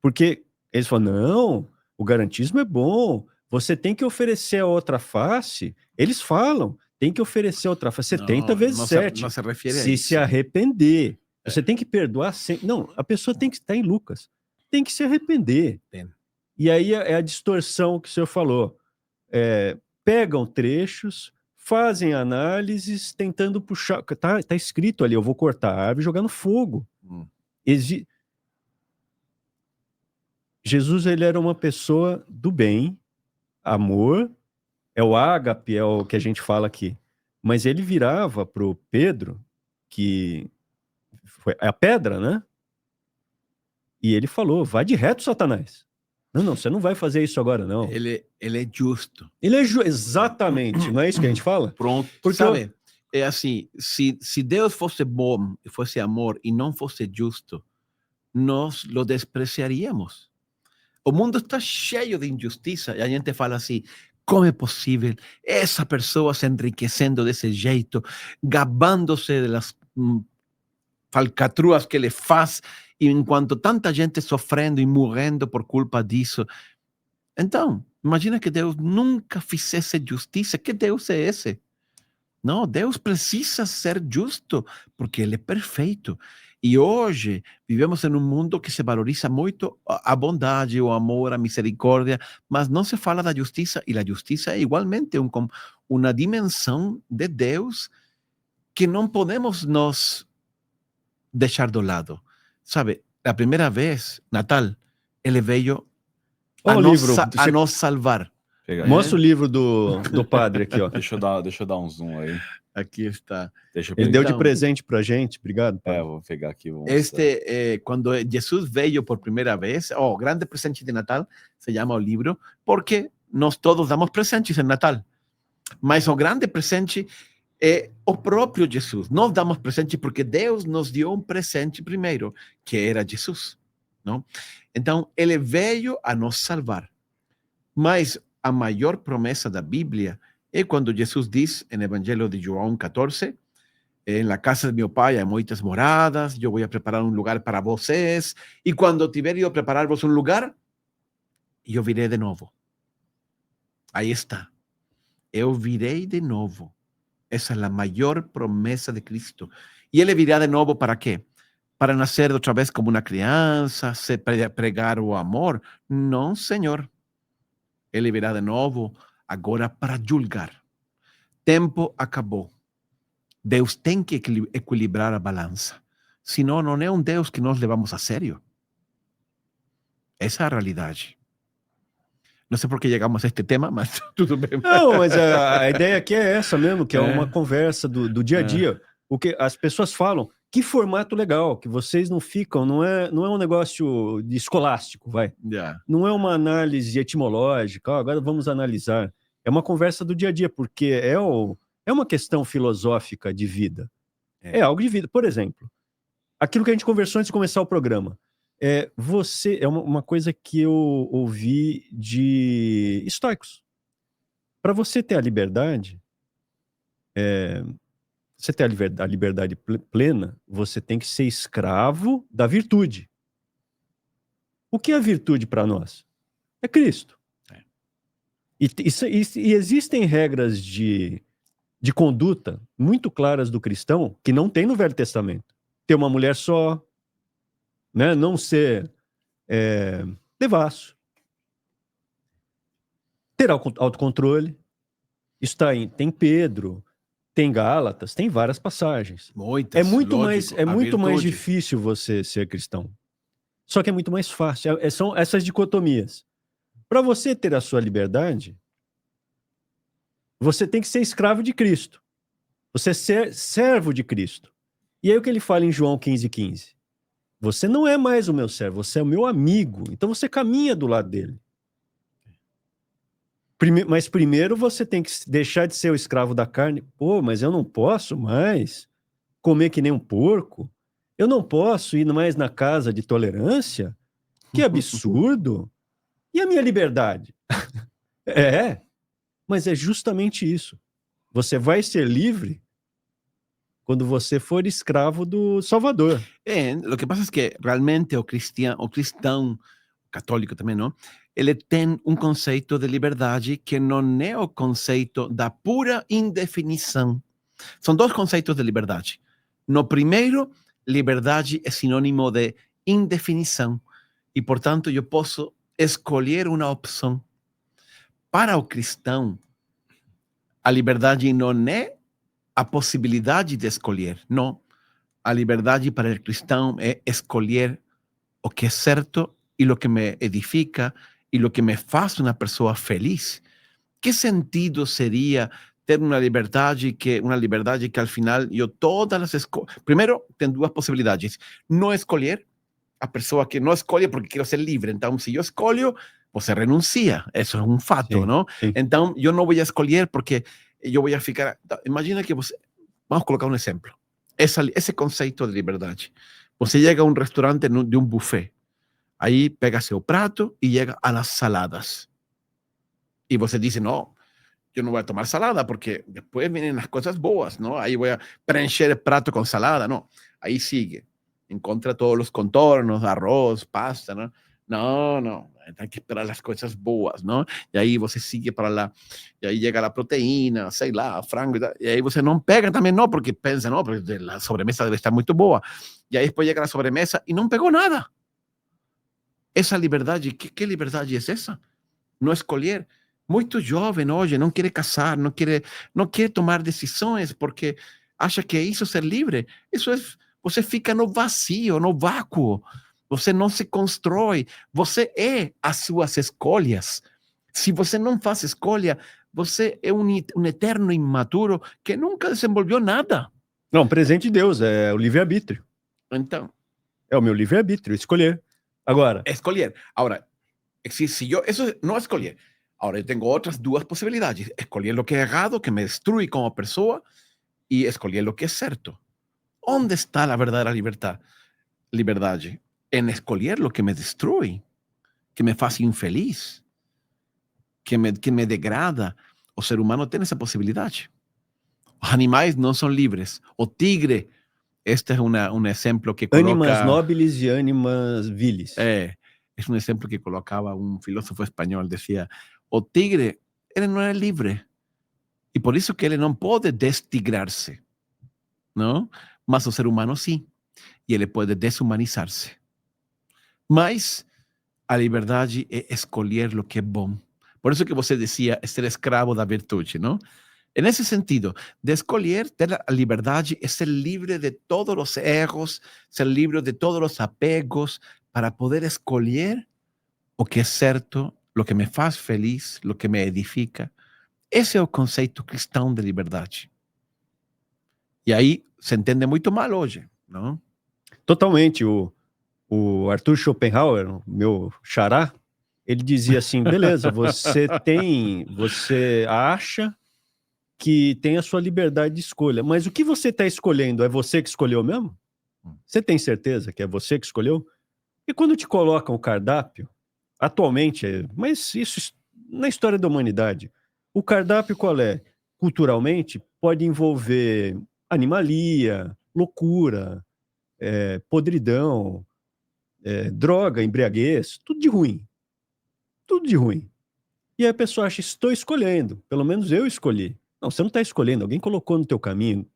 Porque eles falam, não, o garantismo é bom, você tem que oferecer a outra face. Eles falam, tem que oferecer a outra face 70 vezes 7. Não se refere a se isso. se arrepender. Você tem que perdoar sempre. Não, a pessoa tem que estar em Lucas. Tem que se arrepender. Tem. E aí é a distorção que o senhor falou. Pegam trechos, fazem análises, tentando puxar. Tá escrito ali, eu vou cortar a árvore e jogar no fogo. Jesus, ele era uma pessoa do bem, amor, é o ágape, é o que a gente fala aqui. Mas ele virava pro Pedro, que foi a pedra, né? E ele falou, vai de reto, Satanás. Não, você não vai fazer isso agora, não. Ele é justo. Ele é exatamente, não é isso que a gente fala? Pronto. Porque sabe, é assim, se Deus fosse bom, fosse amor e não fosse justo, nós lo despreciaríamos. O mundo está cheio de injustiça e a gente fala assim, como é possível essa pessoa se enriquecendo desse jeito, gabando-se das falcatruas que ele faz, e enquanto tanta gente sofrendo e morrendo por culpa disso. Então, imagina que Deus nunca fizesse justiça. Que Deus é esse? Não, Deus precisa ser justo, porque Ele é perfeito. E hoje vivemos em um mundo que se valoriza muito a bondade, o amor, a misericórdia, mas não se fala da justiça, e a justiça é igualmente uma dimensão de Deus que não podemos nos deixar do lado. Sabe, a primeira vez, Natal, Ele veio a nos salvar. Mostra o livro do padre aqui, ó. Deixa eu dar um zoom aí. Aqui está. Ele deu de presente pra gente. Obrigado, padre. Vou pegar aqui. Quando Jesus veio por primeira vez, o grande presente de Natal se chama o livro, porque nós todos damos presentes em Natal. Mas o grande presente é o próprio Jesus. Nós damos presente porque Deus nos deu um presente primeiro, que era Jesus. Não? Então, ele veio a nos salvar. Mas a maior promessa da Bíblia é quando Jesus diz, no Evangelho de João 14, em la casa de meu pai há muitas moradas, eu vou a preparar um lugar para vocês, e quando tiver ido a preparar-vos um lugar, eu virei de novo. Aí está. Eu virei de novo. Essa é a maior promessa de Cristo. E ele virá de novo para quê? para nacer outra vez como uma criança, se pregar o amor. Não, Senhor. Ele virá de novo agora para julgar. Tempo acabou. Deus tem que equilibrar a balança. Senão, não é um Deus que nós levamos a sério. Essa é a realidade. Não sei por que chegamos a este tema, mas tudo bem. Não, mas a ideia aqui é essa mesmo, que é uma conversa do dia a dia. O que as pessoas falam, que formato legal, que vocês não ficam, não é um negócio de escolástico, vai. Yeah. Não é uma análise etimológica, agora vamos analisar. É uma conversa do dia a dia, porque é uma questão filosófica de vida. É algo de vida. Por exemplo, aquilo que a gente conversou antes de começar o programa. Você é uma coisa que eu ouvi de estoicos. Para você ter a liberdade, você ter a liberdade plena, você tem que ser escravo da virtude. O que é a virtude para nós? É Cristo. E existem regras de conduta muito claras do cristão que não tem no Velho Testamento. Ter uma mulher só, né? Não ser devasso, ter autocontrole. Isso tem Pedro, tem Gálatas, tem várias passagens. Muitas, É muito lógico, mais difícil você ser cristão. Só que é muito mais fácil. São essas dicotomias. Para você ter a sua liberdade, você tem que ser escravo de Cristo. Você ser servo de Cristo. E aí o que ele fala em João 15:15? Você não é mais o meu servo, você é o meu amigo. Então você caminha do lado dele. Mas primeiro você tem que deixar de ser o escravo da carne. Pô, mas eu não posso mais comer que nem um porco. Eu não posso ir mais na casa de tolerância. Que absurdo. E a minha liberdade? Mas é justamente isso. Você vai ser livre quando você for escravo do Salvador. O que passa é que realmente o cristão católico também, não? Ele tem um conceito de liberdade que não é o conceito da pura indefinição. São dois conceitos de liberdade. No primeiro, liberdade é sinônimo de indefinição. E, portanto, eu posso escolher uma opção. Para o cristão, a liberdade não é a possibilidade de escolher. Não. A liberdade para o cristão é escolher o que é certo e o que me edifica e o que me faz uma pessoa feliz. Que sentido seria ter uma liberdade que ao final eu todas as escolhas... Primeiro, tem duas possibilidades. Não escolher, a pessoa que não escolhe porque quero ser livre. Então, se eu escolho, você renuncia. Isso é um fato, não? Sim. Então, eu não vou escolher porque eu vou ficar... Imagina que você... Vamos colocar um exemplo. Esse conceito de liberdade. Você chega a um restaurante de um buffet. Aí pega seu prato e chega a las saladas. E você diz, não, eu não vou tomar salada porque depois vêm as coisas boas, não? Aí vou preencher o prato com salada, não. Aí sigue. Encontra todos os contornos, arroz, pasta, não? Não. Tem que esperar as coisas boas, não? E aí você sigue para lá. E aí chega a proteína, sei lá, frango. E aí você não pega também, não, porque pensa, não, porque a sobremesa deve estar muito boa. E aí depois chega a sobremesa e não pegou nada. Essa liberdade, que liberdade é essa? Não escolher. Muito jovem hoje, não quer casar, não quer tomar decisões porque acha que é isso ser livre. Isso é, você fica no vazio, no vácuo. Você não se constrói. Você é as suas escolhas. Se você não faz escolha, você é um eterno imaturo que nunca desenvolveu nada. Não, presente de Deus, é o livre-arbítrio. Então, é o meu livre-arbítrio, escolher. Agora, escolher. Agora, se eu, isso não é escolher. Agora, eu tenho outras duas possibilidades. Escolher o que é errado, que me destrui como pessoa, e escolher o que é certo. Onde está a verdadeira liberdade? Em escolher o que me destrui, que me faz infeliz, que me degrada. O ser humano tem essa possibilidade. Os animais não são livres. O tigre, este é um exemplo que coloca... Animas nobres e animas viles. É um exemplo que colocava um filósofo espanhol, dizia, o tigre, ele não é livre. E por isso que ele não pode destigrar-se, não? Mas o ser humano sim. e ele pode desumanizar-se. Mas a liberdade é escolher o que é bom. Por isso que você dizia ser escravo da virtude, não? Nesse sentido, de escolher, ter a liberdade é ser livre de todos os erros, ser livre de todos os apegos, para poder escolher o que é certo, o que me faz feliz, o que me edifica. Esse é o conceito cristão de liberdade. E aí se entende muito mal hoje, não? Totalmente. O Arthur Schopenhauer, meu xará, ele dizia assim, beleza, você acha que tem a sua liberdade de escolha, mas o que você está escolhendo é você que escolheu mesmo? Você tem certeza que é você que escolheu? E quando te colocam o cardápio, atualmente, mas isso na história da humanidade, o cardápio qual é? Culturalmente, pode envolver animalia, loucura, podridão, droga, embriaguez, tudo de ruim. Tudo de ruim. E aí a pessoa acha, estou escolhendo, pelo menos eu escolhi. Não, você não está escolhendo, alguém colocou no teu caminho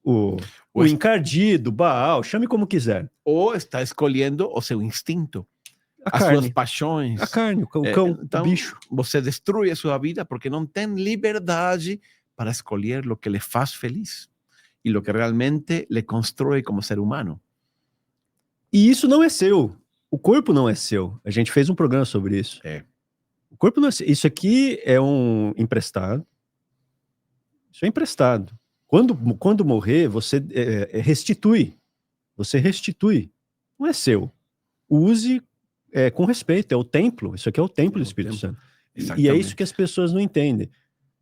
o encardido, Baal, chame como quiser. Ou está escolhendo o seu instinto, as suas paixões. A carne, o cão, então, o bicho. Você destrui a sua vida porque não tem liberdade para escolher o que lhe faz feliz e o que realmente lhe constrói como ser humano. E isso não é seu. O corpo não é seu. A gente fez um programa sobre isso. O corpo não é seu. Isso aqui é um emprestado. Isso é emprestado. Quando morrer, você restitui. Você restitui. Não é seu. Use com respeito. É o templo. Isso aqui é o templo do Espírito Santo. E é isso que as pessoas não entendem.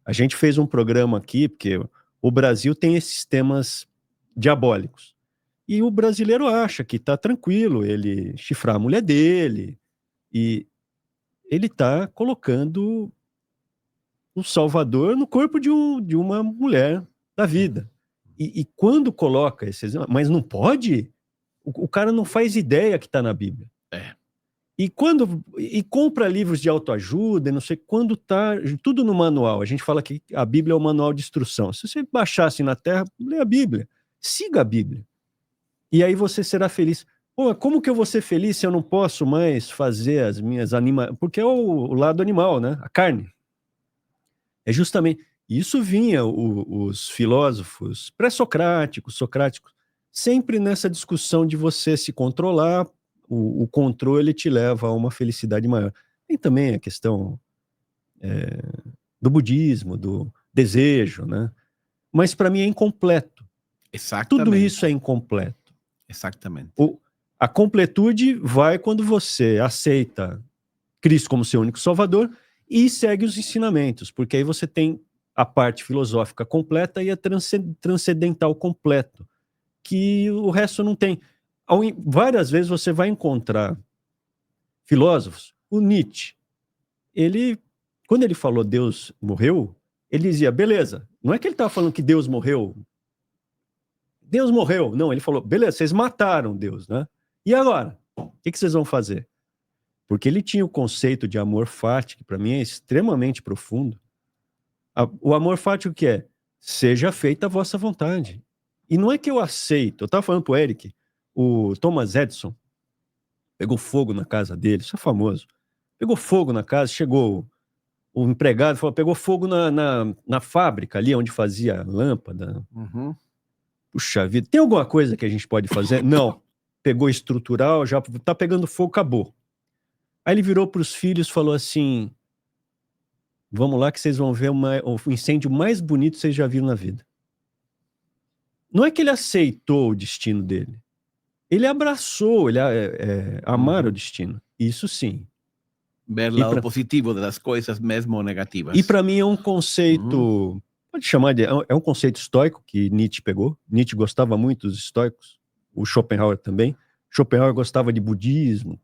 A gente fez um programa aqui, porque o Brasil tem esses temas diabólicos. E o brasileiro acha que está tranquilo ele chifrar a mulher dele. E ele está colocando o Salvador no corpo de uma mulher da vida. E quando coloca esses... Mas não pode? O cara não faz ideia que está na Bíblia. E compra livros de autoajuda, não sei quando está tudo no manual. A gente fala que a Bíblia é o manual de instrução. Se você baixasse na terra, lê a Bíblia. Siga a Bíblia. E aí você será feliz. Pô, como que eu vou ser feliz se eu não posso mais fazer as minhas Porque é o lado animal, né? A carne. É justamente... Isso vinha os filósofos pré-socráticos, socráticos, sempre nessa discussão de você se controlar, o controle te leva a uma felicidade maior. Tem também a questão do budismo, do desejo, né? Mas para mim é incompleto. Exatamente. Tudo isso é incompleto. Exatamente. A completude vai quando você aceita Cristo como seu único salvador e segue os ensinamentos, porque aí você tem a parte filosófica completa e a transcendental completo, que o resto não tem. Várias vezes você vai encontrar filósofos, o Nietzsche, quando ele falou Deus morreu, ele dizia, beleza, não é que ele estava falando que Deus morreu, não, ele falou, beleza, vocês mataram Deus, né? E agora? O que vocês vão fazer? Porque ele tinha o conceito de amor fati, que para mim é extremamente profundo. O amor fati o que é? Seja feita a vossa vontade. E não é que eu aceito, eu estava falando pro Eric, o Thomas Edison pegou fogo na casa dele, isso é famoso. Pegou fogo na casa, chegou o empregado, falou, pegou fogo na fábrica ali onde fazia lâmpada. Uhum. Puxa vida, tem alguma coisa que a gente pode fazer? Não. Pegou estrutural, já tá pegando fogo, acabou. Aí ele virou para os filhos e falou assim, vamos lá que vocês vão ver o incêndio mais bonito que vocês já viram na vida. Não é que ele aceitou o destino dele. Ele abraçou, ele amar o destino. Isso sim. Ver o lado positivo das coisas, mesmo negativas. E para mim é um conceito, pode chamar de... É um conceito estoico que Nietzsche pegou. Nietzsche gostava muito dos estoicos. O Schopenhauer também. Schopenhauer gostava de budismo.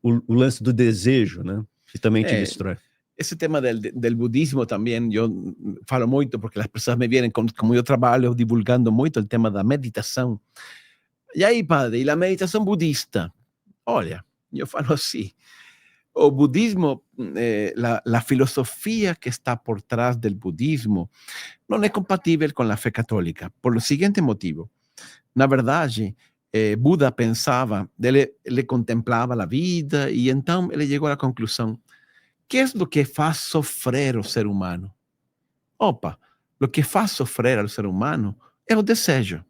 O lance do desejo, né? Que também te destrói. Esse tema del budismo também, eu falo muito, porque as pessoas me vêm, como eu trabalho divulgando muito o tema da meditação. E aí, padre, e a meditação budista? Olha, eu falo assim, o budismo, a filosofia que está por trás do budismo não é compatível com a fé católica, por o seguinte motivo. Na verdade, Buda pensava, ele contemplava a vida e então ele chegou à conclusão: que é o que faz sofrer o ser humano? Opa, o que faz sofrer ao ser humano é o desejo.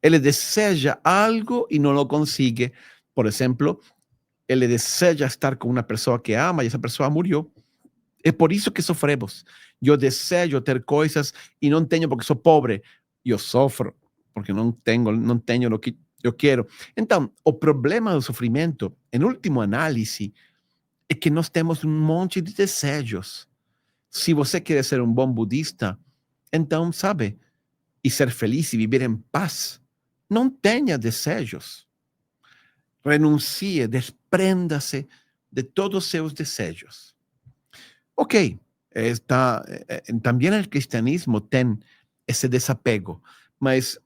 Ele deseja algo e não lo consigue. Por exemplo, ele deseja estar com uma pessoa que ama e essa pessoa morreu. É por isso que sofremos. Eu desejo ter coisas e não tenho porque sou pobre. Eu sofro porque não tenho o que eu quero. Então, o problema do sofrimento, em último análise, é que nós temos um monte de desejos. Se você quer ser um bom budista, então, sabe, e ser feliz e viver em paz, não tenha desejos. Renuncie, desprenda-se de todos os seus desejos. Ok, também o cristianismo tem esse desapego, mas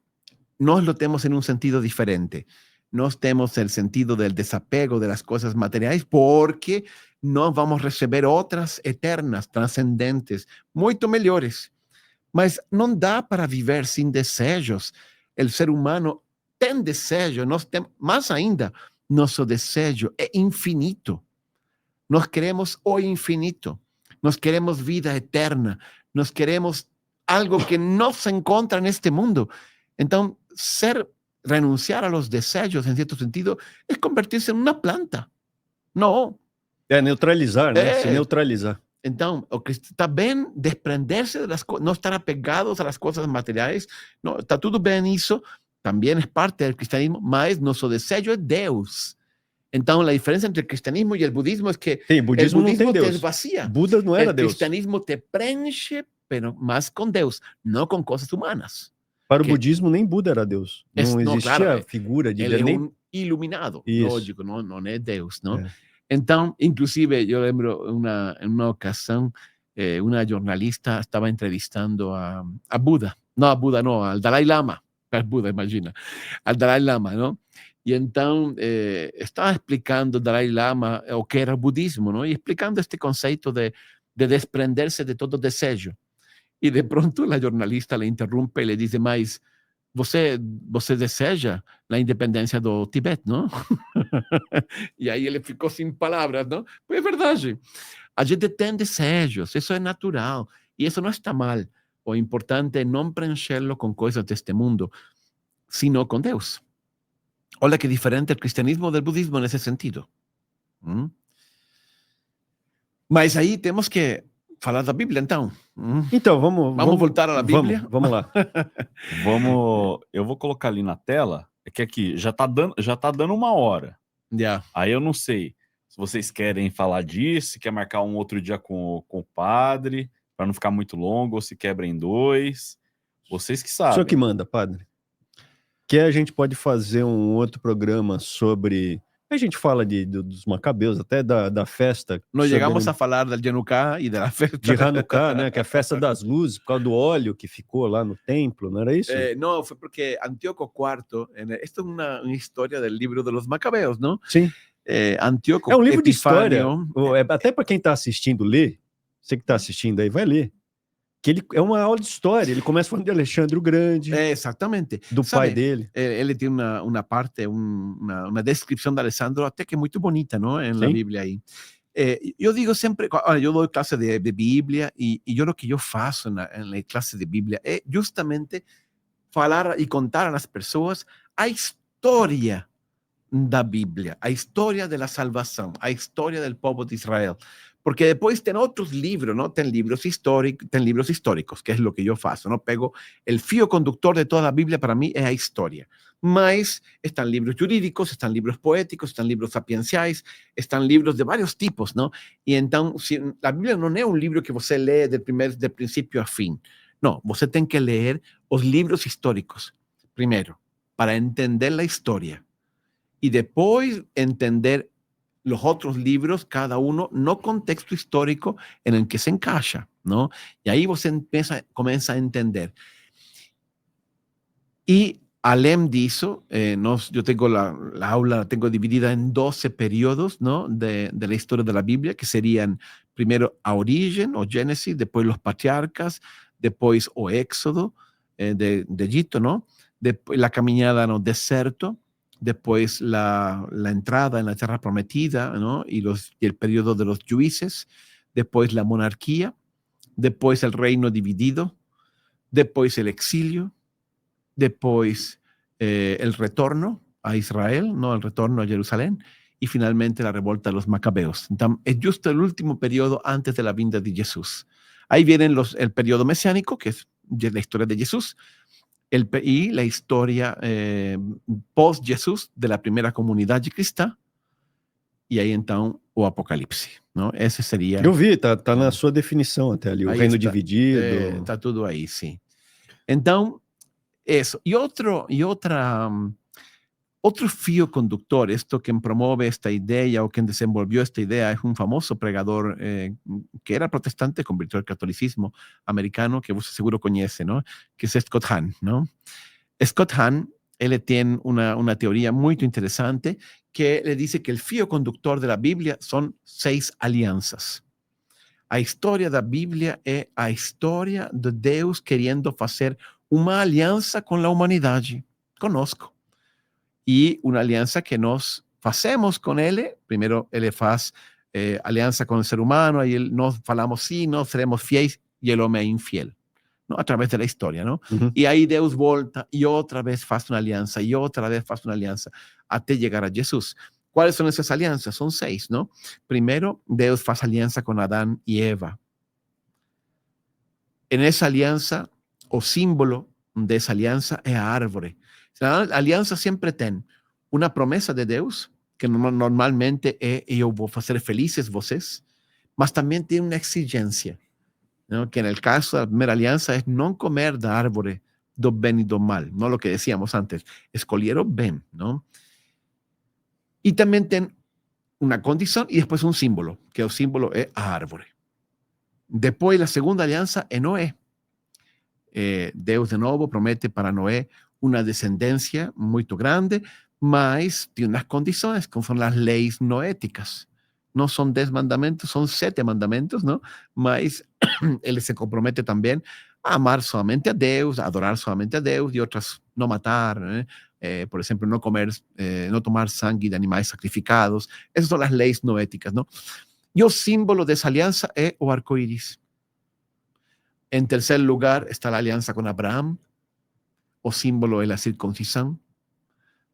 nós lo temos em um sentido diferente. Nós temos o sentido del desapego de las coisas materiais porque nós vamos receber outras eternas, transcendentes, muito melhores. Mas não dá para viver sem desejos. O ser humano tem desejo, nós temos, mais ainda, nosso desejo é infinito. Nós queremos o infinito. Nós queremos vida eterna. Nós queremos algo que não se encontra neste mundo. Então, renunciar a los desejos, en cierto sentido, es convertirse en una planta. No. Neutralizar, né? Se neutralizar. Então, está bem desprender-se das coisas, não estar apegados a las coisas materiais. Não, está tudo bem isso. Também é parte do cristianismo, mas nosso desejo é Deus. Então, a diferença entre o cristianismo e o budismo é que o budismo não tem Deus. Te esvazia. Buda não era Deus. O cristianismo te preenche, mas com Deus, não com coisas humanas. Para o budismo, nem Buda era Deus. Não existia claro, figura de Deus. Ele é um iluminado, lógico, não é Deus, não? Então, inclusive, eu lembro em uma ocasião, uma jornalista estava entrevistando a Buda. Não a Buda, não, al Dalai Lama. A Buda, imagina. Al Dalai Lama, não? E então, estava explicando o Dalai Lama o que era o budismo, não? E explicando este conceito de desprender-se de todo desejo. E de pronto a jornalista le interrompe e le diz: mas você deseja a independência do Tibete, não? E aí ele ficou sem palavras, não? Pois é verdade. A gente tem desejos, isso é natural. E isso não está mal. O importante é não preencherlo com coisas deste mundo, sino com Deus. Olha que diferente o cristianismo do budismo nesse sentido. Mas aí temos que falar da Bíblia, então. Então, vamos voltar à Bíblia? Vamos lá. Eu vou colocar ali na tela, é que aqui já tá dando 1 hora. Aí eu não sei se vocês querem falar disso, se quer marcar um outro dia com o padre, para não ficar muito longo, ou se quebra em 2. Vocês que sabem. O senhor que manda, padre. Que a gente pode fazer um outro programa sobre... A gente fala dos macabeus, até da festa. Nós chegamos a falar da Hanukkah e da festa. De Hanukkah, né? Que é a festa das luzes, por causa do óleo que ficou lá no templo, não era isso? Não, foi porque Antíoco IV, esta é uma história do livro dos Macabeus, não? Sim. Antíoco é um livro Epifânio, de história. Até para quem está assistindo, lê. Você que está assistindo aí, vai ler. Que ele é uma aula de história. Ele começa falando de Alexandre o Grande. Exatamente. Do pai dele. Ele tem uma parte, uma descrição de Alessandro até que muito bonita, não? Na Bíblia aí. Eu digo sempre, eu dou classe de Bíblia e o que eu faço na classe de Bíblia é justamente falar e contar às pessoas a história da Bíblia, a história da salvação, a história do povo de Israel. Porque depois tem outros livros, não? Tem livros históricos, que é o que eu faço, não? Pego o fio condutor de toda a Bíblia, para mim é a história. Mas estão livros jurídicos, estão livros poéticos, estão livros sapienciais, estão livros de vários tipos, não? E então, a Bíblia não é um livro que você lê de princípio a fim. Não, você tem que ler os livros históricos, primeiro, para entender a história. E depois entender los otros libros, cada uno no contexto histórico en el que se encaixa, ¿no? Y ahí você comienza a entender. Y além disso, yo tengo la aula, tengo dividida en 12 periodos, ¿no? de la historia de la Biblia, que serían primero a origen, o Génesis, después los patriarcas, después o Éxodo de Egipto, ¿no? Después la caminada no deserto, después la entrada en la tierra prometida, ¿no? y el periodo de los jueces, después la monarquía, después el reino dividido, después el exilio, después el retorno a Israel, ¿no? el retorno a Jerusalén, y finalmente la revolta de los macabeos. Entonces, es justo el último periodo antes de la vinda de Jesús. Ahí viene el periodo mesiánico, que es la historia de Jesús, y la historia post-Jesús de la primera comunidad cristã, e aí então o Apocalipse. Não? Esse seria... Eu vi, tá na sua definição até ali, o reino está, dividido. Está tudo aí, sim. Então, isso. E outro fio conductor, quien promueve esta idea o quien desenvolvió esta idea es un famoso pregador que era protestante, convirtió al catolicismo americano, que vos seguro conoce, ¿no? Que es Scott Hahn, ¿no? Scott Hahn, él tiene una teoría muy interesante que le dice que el fio conductor de la Biblia son 6 alianzas. A história da Bíblia é a história de Deus querendo fazer uma aliança com a humanidade, conosco. E uma aliança que nós fazemos com ele. Primeiro, ele faz aliança com o ser humano, aí nós falamos sim, nós seremos fiéis, e o homem é infiel, não? A través da história, não? E aí Deus volta e outra vez faz uma aliança, e outra vez faz uma aliança, até chegar a Jesus. ¿Cuáles son esas alianzas? Son 6, ¿no? Primero, Deus faz aliança com Adán y Eva. En esa aliança, o símbolo de esa aliança é a árvore. A aliança sempre tem uma promessa de Deus, que normalmente é eu vou fazer felizes vocês, mas também tem uma exigência, ¿no? Que no caso da primeira aliança é não comer da árvore do bem e do mal, não lo que decíamos antes, escolher o bem, ¿no? E também tem uma condição e depois um símbolo, que o símbolo é a árvore. Depois, a segunda aliança é Noé. Deus, de novo, promete para Noé uma descendência muito grande, mas tem umas condições, como são as leis noéticas. Não são 10 mandamentos, são 7 mandamentos, não? Mas ele se compromete também a amar somente a Deus, a adorar somente a Deus, e outras, não matar, né? Por exemplo, não comer, não tomar sangue de animais sacrificados. Essas são as leis noéticas, não? E o símbolo dessa aliança é o arco-íris. Em terceiro lugar está a aliança com Abraão. O símbolo é a circuncisão.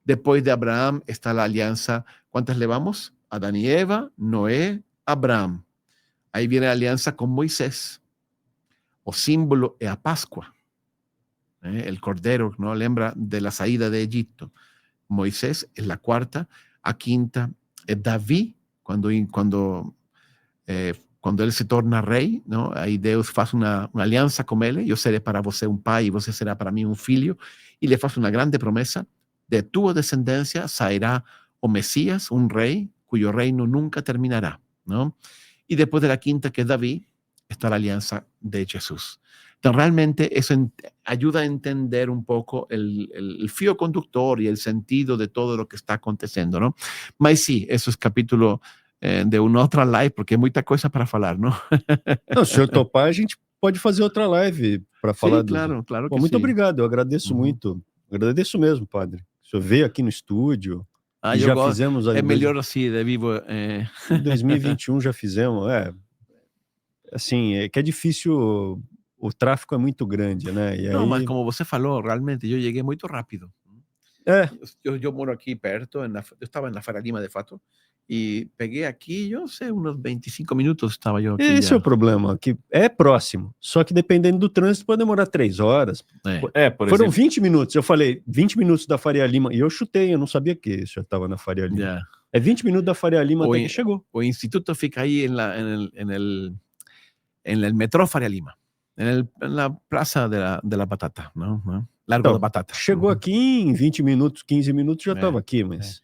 Depois de Abraão está a aliança, ¿cuántas levamos? Adán y Eva, Noé, Abraão. Aí viene a aliança com Moisés. O símbolo é a Páscoa. El cordero, ¿no? Lembra de la salida de Egipto. Moisés es la cuarta. A quinta es David, cuando él se torna rey, ¿no? Ahí Deus faz una alianza con él. Yo seré para você un pai y você será para mí un filho. Y le faz una grande promesa. De tu descendencia sairá o Mesías, un rey cuyo reino nunca terminará, ¿no? Y después de la quinta, que es David, está la alianza de Jesús. Entonces, realmente eso ayuda a entender un poco el fio conductor y el sentido de todo lo que está aconteciendo, ¿no? Mas sí, eso es capítulo de uma outra live, porque é muita coisa para falar, não? Não, se o senhor topar, a gente pode fazer outra live para falar. Sim, claro, claro que muito sim. Obrigado, eu agradeço muito. Agradeço mesmo, padre. O senhor veio aqui no estúdio, e já fizemos... É melhor assim, de vivo. Em 2021 já fizemos, assim, é que é difícil... O tráfego é muito grande, né? E não, aí... mas como você falou, realmente, eu cheguei muito rápido. Eu moro aqui perto, eu estava na Faria Lima, de fato, e peguei aqui, eu sei, uns 25 minutos estava eu aqui. Esse já. É o problema, que é próximo, só que dependendo do trânsito pode demorar 3 horas. Por Foram exemplo, 20 minutos, eu falei 20 minutos da Faria Lima, e eu chutei, eu não sabia que isso já estava na Faria Lima. Já. É 20 minutos da Faria Lima até que chegou. O instituto fica aí en el metrô Faria Lima. En la plaza de la batata, ¿no? Largo Então, da batata. Chegou aqui em 20 minutos, 15 minutos já estava aqui, mas...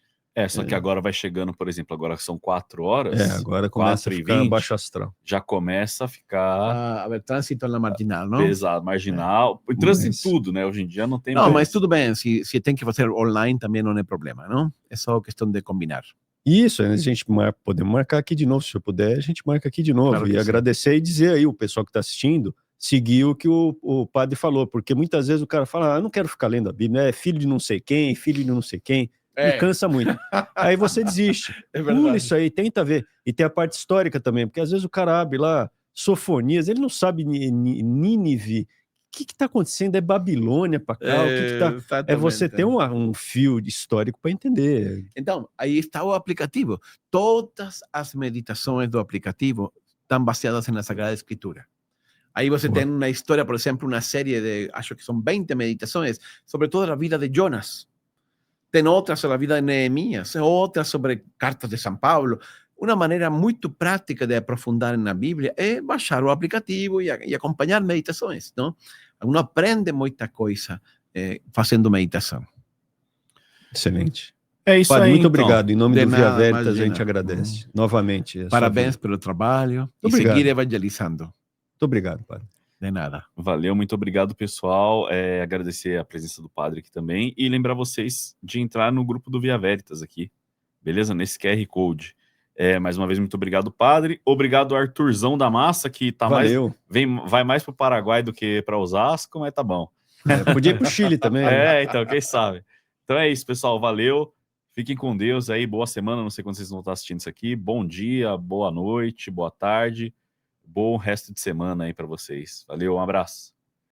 só que agora vai chegando, por exemplo, agora são 4 horas. Agora começa a ficar 4h20, baixo astral. já começa a ficar... A ver, trânsito na marginal, não? Pesado, marginal. Trânsito em tudo, né? Hoje em dia não tem mais. Não, mais. mas tudo bem. Se tem que fazer online também não é problema, não? É só questão de combinar. Isso, a gente podemos marcar aqui de novo, se eu puder, a gente marca aqui de novo. Claro e agradecer sim. E dizer aí, o pessoal que está assistindo, seguir o que o padre falou, porque muitas vezes o cara fala, não quero ficar lendo a Bíblia, é filho de não sei quem, filho de não sei quem. É. Me cansa muito. Aí você desiste. É Pula verdade. isso aí, tenta ver. E tem a parte histórica também, porque às vezes o cara abre lá Sofonias, ele não sabe Nínive. O que está acontecendo? É Babilônia para cá? O que tá... É você ter um fio histórico para entender. Então, aí está o aplicativo. Todas as meditações do aplicativo estão baseadas na Sagrada Escritura. Aí você tem uma história, por exemplo, uma série de, acho que são 20 meditações, sobre toda a vida de Jonas. Tem outras sobre a vida de Neemias, outras sobre cartas de São Paulo. Uma maneira muito prática de aprofundar na Bíblia é baixar o aplicativo e acompanhar meditações, não? Uno aprende muita coisa fazendo meditação. Excelente. É isso Padre, aí, muito então. obrigado. Em nome De do Via nada, Veritas, a imagina. gente agradece novamente. a sua Parabéns vida. pelo trabalho e Obrigado. seguir evangelizando. Muito obrigado, Padre. De nada. Valeu, muito obrigado, pessoal. Agradecer a presença do padre aqui também e lembrar vocês de entrar no grupo do Via Veritas aqui, beleza? Nesse QR Code. Mais uma vez, muito obrigado, padre. Obrigado, Arthurzão da Massa, que tá Valeu. vai mais pro Paraguai do que para Osasco, mas tá bom. Podia ir pro Chile também. né? Então, quem sabe. Então é isso, pessoal. Valeu. Fiquem com Deus aí. Boa semana. Não sei quando vocês vão estar assistindo isso aqui. Bom dia, boa noite, boa tarde. Bom resto de semana aí para vocês. Valeu, um abraço.